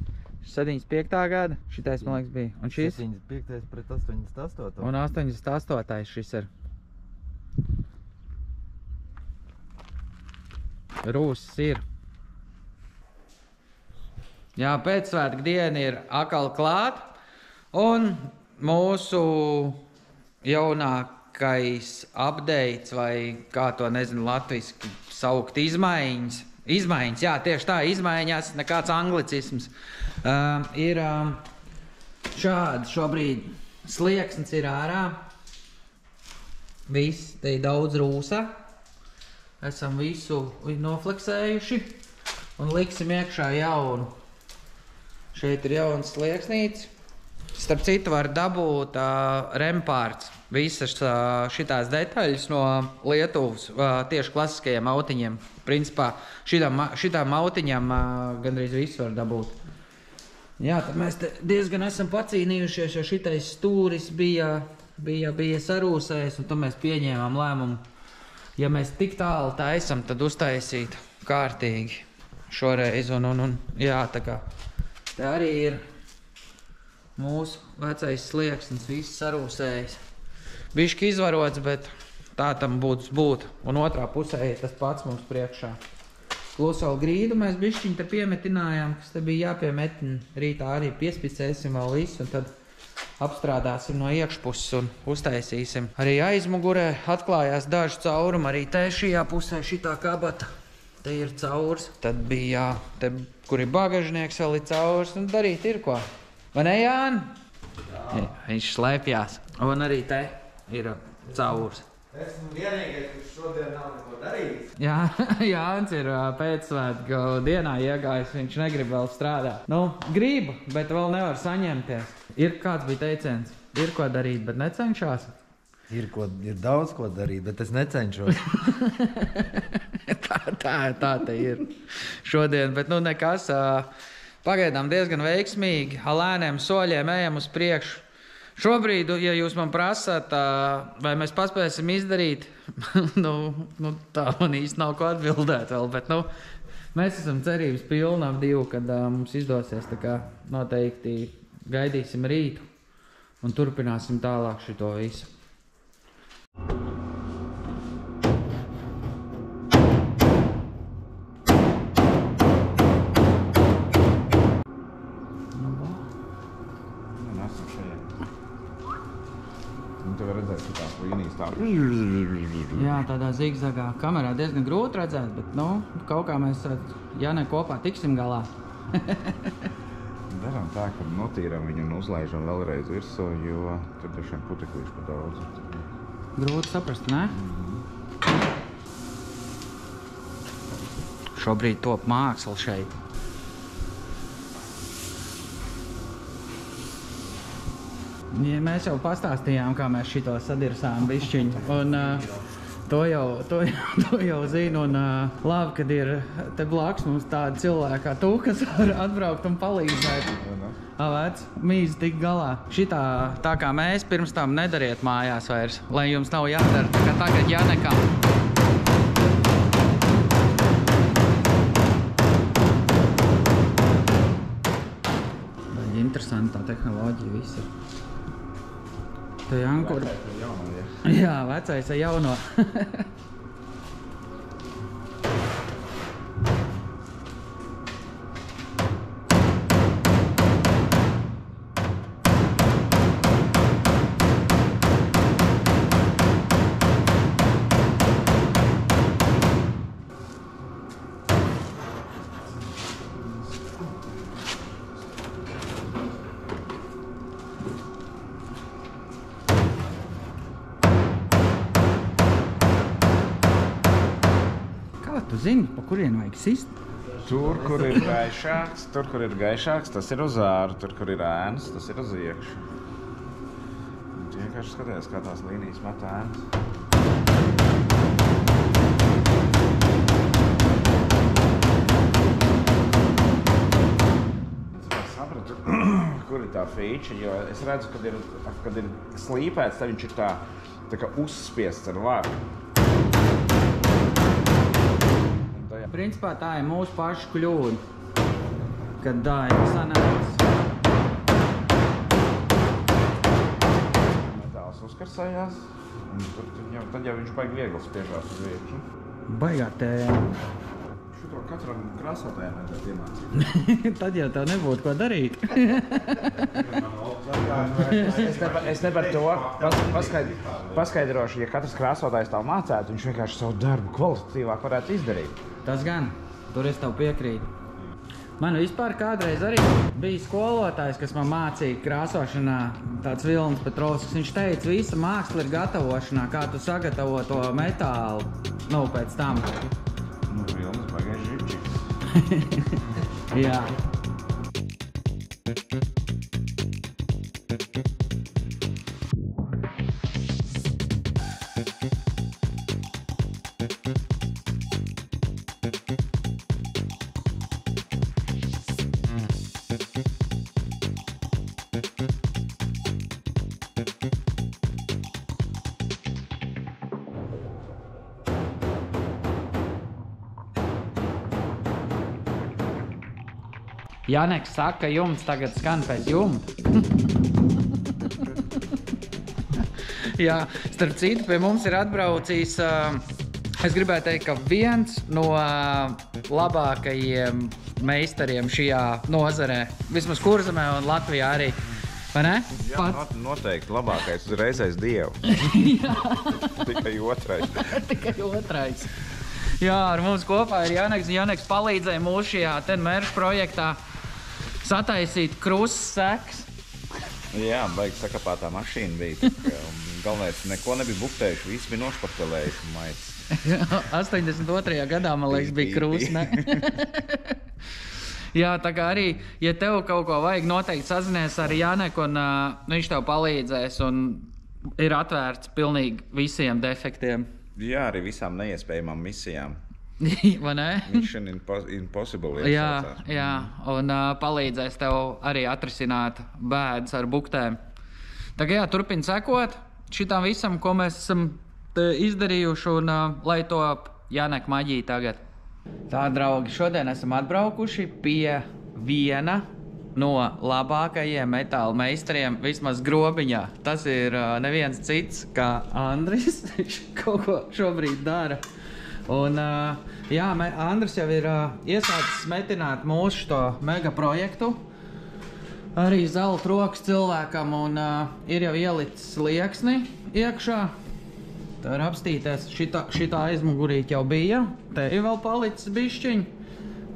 75. gada. Šitais, man liekas, bija. Un šis? 75. pret 88. Un 88. šis ir. Rūsis ir. Jā, pēcsvētku diena ir akal klāt. Un mūsu jaunākais updates, vai kā to nezinu latviski saukt, izmaiņas. Izmaiņas, jā, tieši tā, izmaiņas, nekāds anglicisms. Ir šādi šobrīd slieksnis ir ārā. Viss, te ir daudz rūsa. Esam visu nofleksējuši. un liksim iekšā jaunu. Šeit ir jauns slieksnīts. Starp citu var dabūt rempārts. Visas šitās detaļas no Lietuvas tieši klasiskajiem autiņiem. Principā šitām autiņām gandrīz visu var dabūt. Jā, tad mēs diezgan esam pacīnījušies, jo šitais stūris bija sarūsējis, un tad mēs pieņēmām lēmumu. Ja mēs tik tālu taisam, tad uztaisīt kārtīgi šoreiz. Jā, tā kā te arī ir mūsu vecais slieksnis, viss sarūsējis. Bišķi izvarots, bet tā tam būtu būt. Un otrā pusē ir tas pats mums priekšā. Klusalu grīdu mēs bišķiņi te piemetinājām, kas te bija jāpiemetina. Rītā arī piespicēsim vēl visu, un tad apstrādāsim no iekšpuses un uztaisīsim. Arī aizmugurē atklājās daži caurumi, arī te šajā pusē šitā kabata. Te ir caurs, tad bija te, kur ir bagažnieks, vēl ir caurs, un darīt ir ko. Vai ne, Jāni? Jā. Viņš slēpjās. Un arī te ir caurs. Esmu vienīgais, kurš šodien nav neko darījis. Jā, Jānis ir pēcsvētku dienā iegājis, viņš negrib vēl strādāt. Nu, gribu, bet vēl nevar saņemties. Ir kāds bija teiciens, ir ko darīt, bet necenšās. Ir daudz ko darīt, bet es necenšos. tā te ir šodien, bet nu nekas. Pagaidām diezgan veiksmīgi, lēniem soļiem ejam uz priekšu. Šobrīd, ja jūs man prasat, vai mēs paspēsim izdarīt, tā man īsti nav ko atbildēt vēl, bet mēs esam cerības pilni ap divu, kad mums izdosies, tā kā noteikti gaidīsim rītu un turpināsim tālāk šito visu. Jā, tādā zigzagā kamerā diezgan grūti redzēt, bet, kaut kā mēs Jānai kopā tiksim galā. Darām tā, ka notīram viņu un uzlaižam vēlreiz virsū, jo tur tiešām puteklīši pa daudz. Grūti saprast, ne? Šobrīd top māksla šeit. Ja mēs jau pastāstījām, kā mēs šito sadirsām bišķiņu, un to jau zinu, un labi, kad ir te blakus mums tādi cilvēki kā tu, kas var atbraukt un palīdzēt. Vec, mīzi tik galā. Šitā, tā kā mēs pirms tam nedariet mājās vairs, lai jums nav jādara, tā kā tagad jānekam. Interesanti tā tehnoloģija viss ir. Te Jankur. Jā, vecais ar jauno. Tu zini, pa kurien vajag sist? Tur, kur ir gaišāks, tas ir uz āru. Tur, kur ir ēnas, tas ir uz iekšu. Tu vienkārši skaties, kā tās līnijas met ēnas. Es sapratu, kur ir tā feature, jo es redzu, kad ir slīpēts, tad viņš ir tā kā uzspiests ar varu. Principā tā ir mūsu pašu kļūda, kad daļa sanāks. Metāls uzkarsējās, un tad jau viņš baigi viegli spiežās uz viekšu. Baigā tēma. Šito katram krāsotājiem vajadzētu iemācīt. Tad jau tev nebūtu ko darīt. Es ne par to paskaidrošu, ja katrs krāsotājs tā mācētu, viņš vienkārši savu darbu kvalitatīvāk varētu izdarīt. Tas gan, tur es tev piekrītu. Man vispār kādreiz arī bija skolotājs, kas man mācīja krāsošanā, tāds Vilnis Petrovskis. Viņš teica, visa māksla ir gatavošanā, kā tu sagatavo to metālu, pēc tam. Vilnis bagais žibčiks. Jā. Janeks saka, ka jumts tagad skan pēc jumta. Jā, starp citu, pie mums ir atbraucis, es gribēju teikt, ka viens no labākajiem meistariem šajā nozarē, vismaz Kurzemē un Latvijā arī, vai ne? Jā, noteikti labākais uzreizais Dievu. Tikai otrais. Tikai otrais. Jā, ar mums kopā ir Janeks, un Janeks palīdzēja mūs šajā Tenmēršu projektā sataisīt krustas sekas. Jā, baigi sakapātā mašīna bija. Galvenais, neko nebija buktējuši, viss bija nošpaktelējuši maitas. 82. gadā, man liekas, bija krustas, ne? Jā, tā kā arī, ja tev kaut ko vajag, noteikti sazinies ar Janeku, un viņš tev palīdzēs, un ir atvērts pilnīgi visiem defektiem. Jā, arī visām neiespējamām misijām. Vai ne? Mission Impossible. Jā, un palīdzēs tev arī atrisināt bēdas ar buktēm. Tagad jā, turpin sekot šitam visam, ko mēs esam izdarījuši, un lai to Janek maģija tagad. Tā, draugi, šodien esam atbraukuši pie viena no labākajiem metāla meistariem, vismaz Grobiņā. Tas ir neviens cits kā Andris, viņš kaut ko šobrīd dara. Un, jā, Andris jau ir iesācis metināt mūsu šo mega projektu. Arī zelta rokas cilvēkam, un ir jau ielicis slieksni iekšā. Tā ir apstīties, šitā aizmugurīt jau bija. Te ir vēl palicis bišķiņ,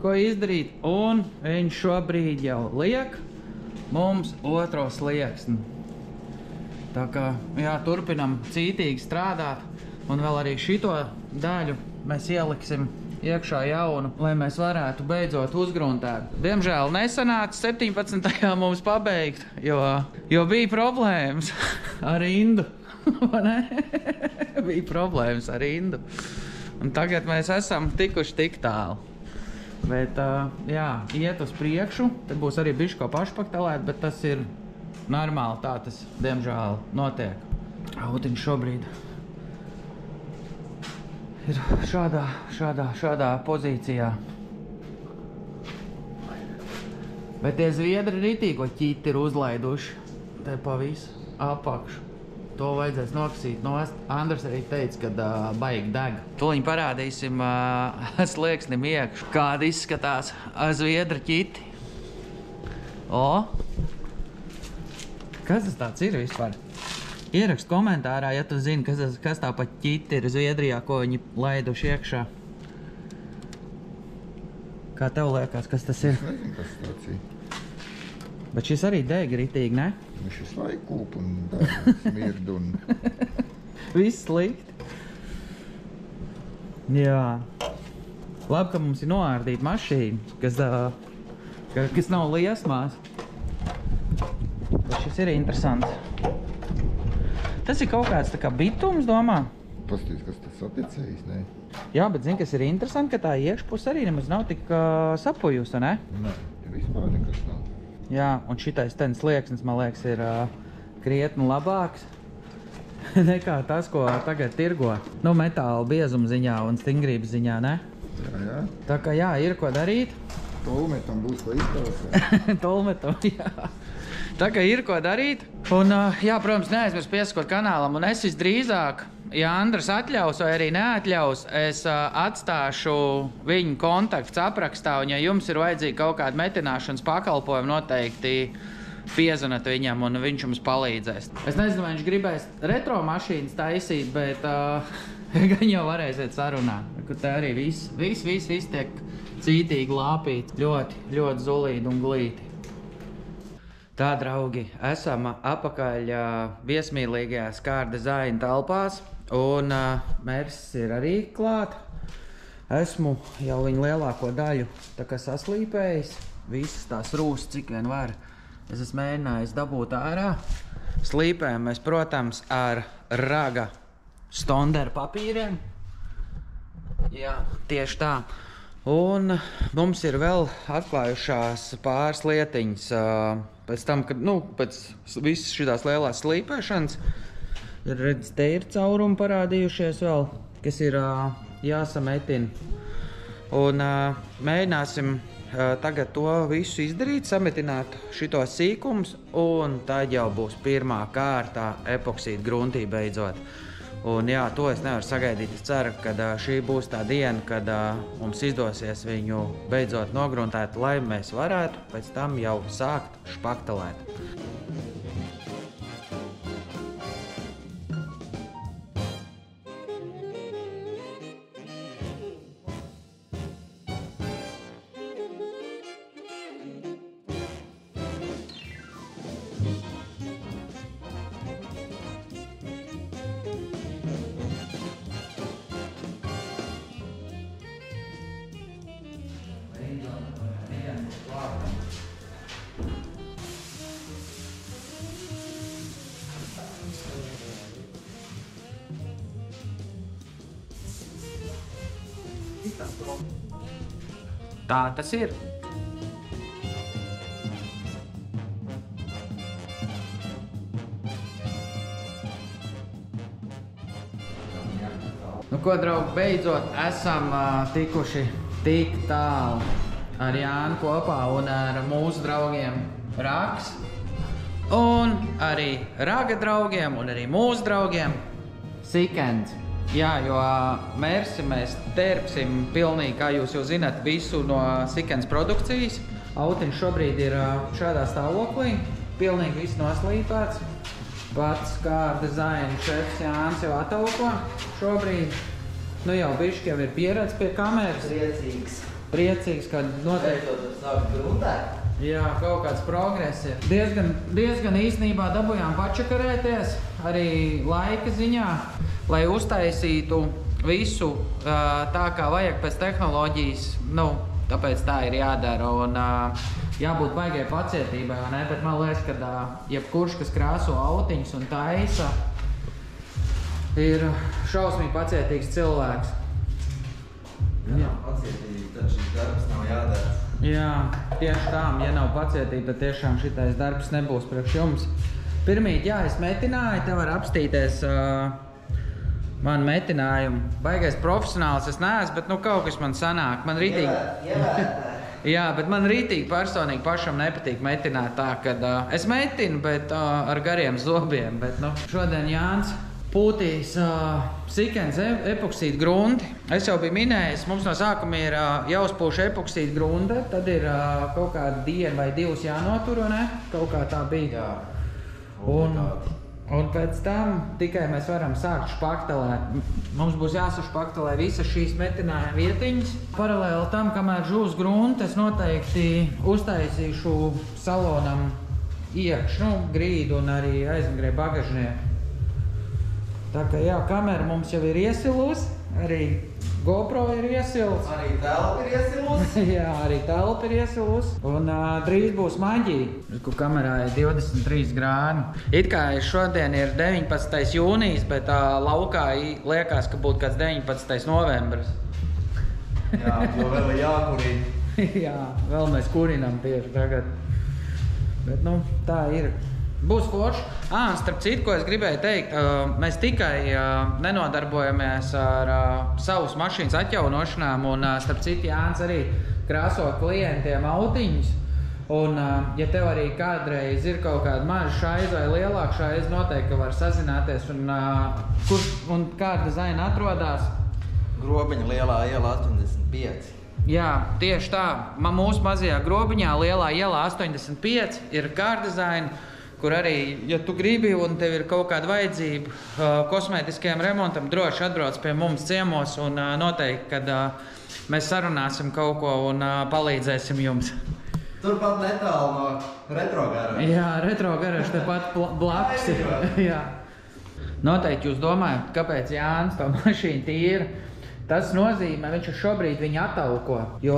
ko izdarīt. Un viņš šobrīd jau liek mums otro slieksni. Tā kā, jā, turpinam cītīgi strādāt. Un vēl arī šito daļu mēs ieliksim iekšā jaunu, lai mēs varētu beidzot uzgruntēt. Diemžēl nesanāca 17. mums pabeigt, jo bija problēmas ar rindu. Bija problēmas ar rindu. Un tagad mēs esam tikuši tik tālu. Bet, jā, iet uz priekšu. Te būs arī bišķi ko pašpaktelēt, bet tas ir normāli, tā tas, diemžēl, notiek. Autiņš šobrīd ir šādā pozīcijā. Bet tie zviedri ritīgo ķiti ir uzlaiduši. Te pa visu apakšu. To vajadzēs nokasīt nost. Andrs arī teica, ka baigi deg. Tuliņ parādīsim slieksnim iekšu, kāda izskatās zviedra ķiti. O! Kas tas tāds ir vispār? Ierakst komentārā, ja tu zini, kas tā pa ķiti ir Zviedrijā, ko viņi laiduši iekšā. Kā tev liekas, kas tas ir? Es nezinu, kas tāds ir. Bet šis arī deg ritīgi, ne? Šis laiku kūp un smird un... Viss slikti. Jā. Labi, ka mums ir noārdīta mašīna, kas nav liesmās. Bet šis ir interesants. Tas ir kaut kāds tā kā bitums, domā? Pasties, kas tas saticējis, ne? Jā, bet zini, kas ir interesanti, ka tā iekšpus arī nemaz nav tik sapujusi, ne? Nē, vispār nekas nav. Jā, un šitais ten slieksnis, man liekas, ir krietni labāks nekā tas, ko tagad tirgo. Nu, metāla biezuma ziņā un stingrības ziņā, ne? Jā. Tā kā jā, ir ko darīt. Tolmetam būs ko iztausēt. Tolmetam, jā. Tā kā ir ko darīt. Un, jā, protams, neaizmirst piesakot kanālam. Un es visdrīzāk, ja Andris atļaus vai arī neatļaus, es atstāšu viņu kontakts aprakstā. Un, ja jums ir vajadzīgi kaut kāda metināšanas pakalpojuma, noteikti piezvanat viņam un viņš jums palīdzēs. Es nezinu, vai viņš gribēs retro mašīnas taisīt, bet gan jau varēsiet sarunāt. Te arī viss tiek cītīgi lāpīts. Ļoti, ļoti zulīti un glīti. Tā, draugi, esam apakaļ viesmīlīgajās Car Design telpās, un Mērsis ir arī klāt. Esmu jau viņu lielāko daļu tā kā saslīpējis. Visas tās rūsas, cik vien var. Es esmu mēģinājis dabūt ārā. Slīpējam mēs, protams, ar raga Stonder papīriem. Jā, tieši tā. Un mums ir vēl atklājušās pāris lietiņas. Pēc tam, kad, pēc visas šitās lielās slīpēšanas, redz, te ir caurumi parādījušies vēl, kas ir jāsametina. Un mēģināsim tagad to visu izdarīt, sametināt šitos sīkumus, un tad jau būs pirmā kārtā epoksīda gruntī beidzot. Un jā, to es nevaru sagaidīt. Es ceru, ka šī būs tā diena, kad mums izdosies viņu beidzot nogruntēt, lai mēs varētu pēc tam jau sākt špaktelēt. Tā tas ir. Nu ko, draugi, beidzot esam tikuši tik tālu ar Jānu kopā un ar mūsu draugiem Raks. Un arī Raga draugiem un arī mūsu draugiem Sikens. Jā, jo mērsi mēs terpsim pilnīgi, kā jūs jau zināt, visu no Sikens produkcijas. Autiņš šobrīd ir šādā stāvoklī, pilnīgi viss noslīpēts. Pats kā dizaina šefs Jānis jau atauko šobrīd. Nu jau bišķi jau ir pieredze pie kameras. Priecīgs, kad noteikti sāk gruntēt. Jā, kaut kāds progress ir. Diezgan īstenībā dabujām pačakarēties, arī laika ziņā, lai uztaisītu visu tā, kā vajag pēc tehnoloģijas. Nu, tāpēc tā ir jādara un jābūt baigai pacietībai, vai ne? Bet man liekas, ka jebkurš, kas krāso autiņus un taisa, ir šausmīgi pacietīgs cilvēks. Ja nav pacietība, tad šis darbs nav jādara. Jā, tieši tā, ja nav pacietība, tad tiešām šitais darbs nebūs priekš jums. Pirmīt, jā, es metināju, te var apstīties man metinājumu. Baigais profesionāls es neesmu, bet nu kaut kas man sanāk. Man rītīgi... Jā, bet man rītīgi personīgi pašam nepatīk metināt tā, kad es metinu, bet ar gariem zobiem. Bet, nu, šodien Jānis pūtīs Sikens epoksīda grunti. Es jau biju minējis, mums no sākuma ir jāuzpūš epoksīda grunte, tad ir kaut kāda diena vai divas jānotur, ne? Kaut kā tā bija. Un pēc tam tikai mēs varam sākt špaktelēt. Mums būs jāsašpaktelē visas šīs metinājuma vietiņas. Paralēli tam, kamēr žūs grunte, es noteikti uztaisīšu salonam iekšu, grīdu un arī aizmugurē bagažnieku. Tā kā jā, kamera mums jau ir iesilusi, arī GoPro ir iesilus. Arī telpa ir iesilusi. Jā, arī telpa ir iesilusi. Un drīz būs maģija, kur kamerā ir 23 grādi. It kā šodien ir 19. jūnijas, bet laukā liekas, ka būtu kāds 19. novembris. Jā, to vēl ir jākurina. Jā, vēl mēs kurinam tieši tagad. Bet nu, tā ir. Būs forši. Starp citu, ko es gribēju teikt, mēs tikai nenodarbojamies ar savus mašīnas atjaunošanām, un starp citu Jānis arī krāso klientiem autiņus. Un, ja tev arī kādreiz ir kaut kāda maža šaiza vai lielāka šaiza, noteikti var sazināties, un kāda dizaina atrodās? Grobiņa lielā iela 85. Jā, tieši tā. Mūsu mazajā grobiņā lielā iela 85 ir kārdizaina, kur arī, ja tu gribi un tev ir kaut kāda vajadzība kosmētiskajam remontam, droši atbrauc pie mums ciemos un noteikti, kad mēs sarunāsim kaut ko un palīdzēsim jums. Turpat netālu no retrogaražas. Jā, retrogaraža tepat blakus ir. Jā. Noteikti jūs domājat, kāpēc Jānis to mašīnu tīra, Tas nozīmē, viņš šobrīd viņu atauko, jo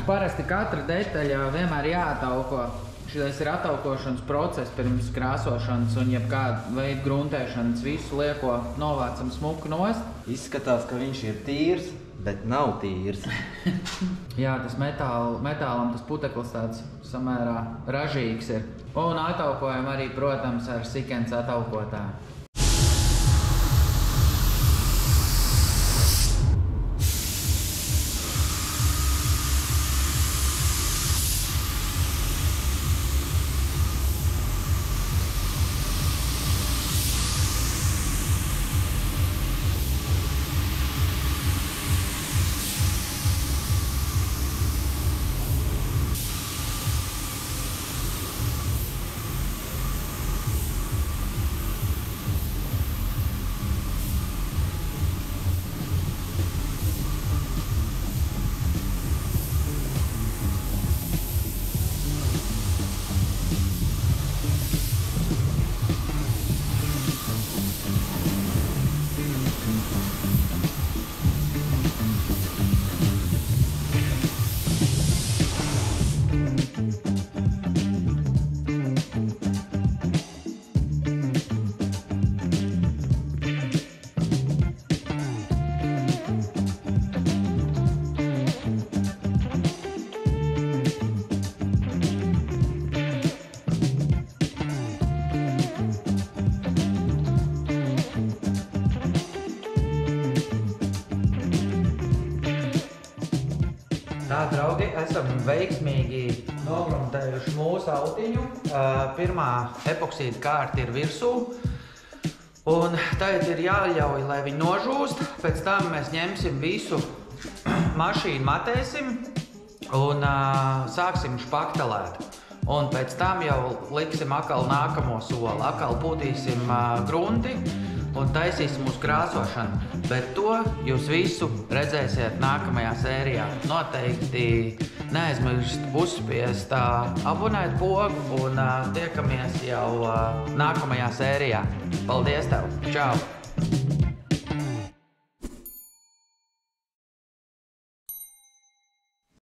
parasti katra detaļa vienmēr jāatauko. Šis ir ataukošanas process pirms krāsošanas un jebkāda veida gruntēšanas, visu lieko novācam smuku nost. Izskatās, ka viņš ir tīrs, bet nav tīrs. Jā, tas metālam tas puteklis tāds samērā ražīgs ir. Un ataukojam arī, protams, ar sikens ataukotāju. Tā, draugi, esam veiksmīgi nogruntējuši mūsu autiņu. Pirmā epoksīda kārta ir virsū. Un tagad ir jāļauj, lai viņi nožūst. Pēc tam mēs ņemsim visu mašīnu, matēsim un sāksim špaktelēt. Un pēc tam jau liksim atkal nākamo soli. Atkal pūtīsim grunti un taisīsim uz krāsošanu. Bet to jūs visu redzēsiet nākamajā sērijā. Noteikti neaizmirst uzspiest abonēt pogu un tiekamies jau nākamajā sērijā. Paldies tev! Čau!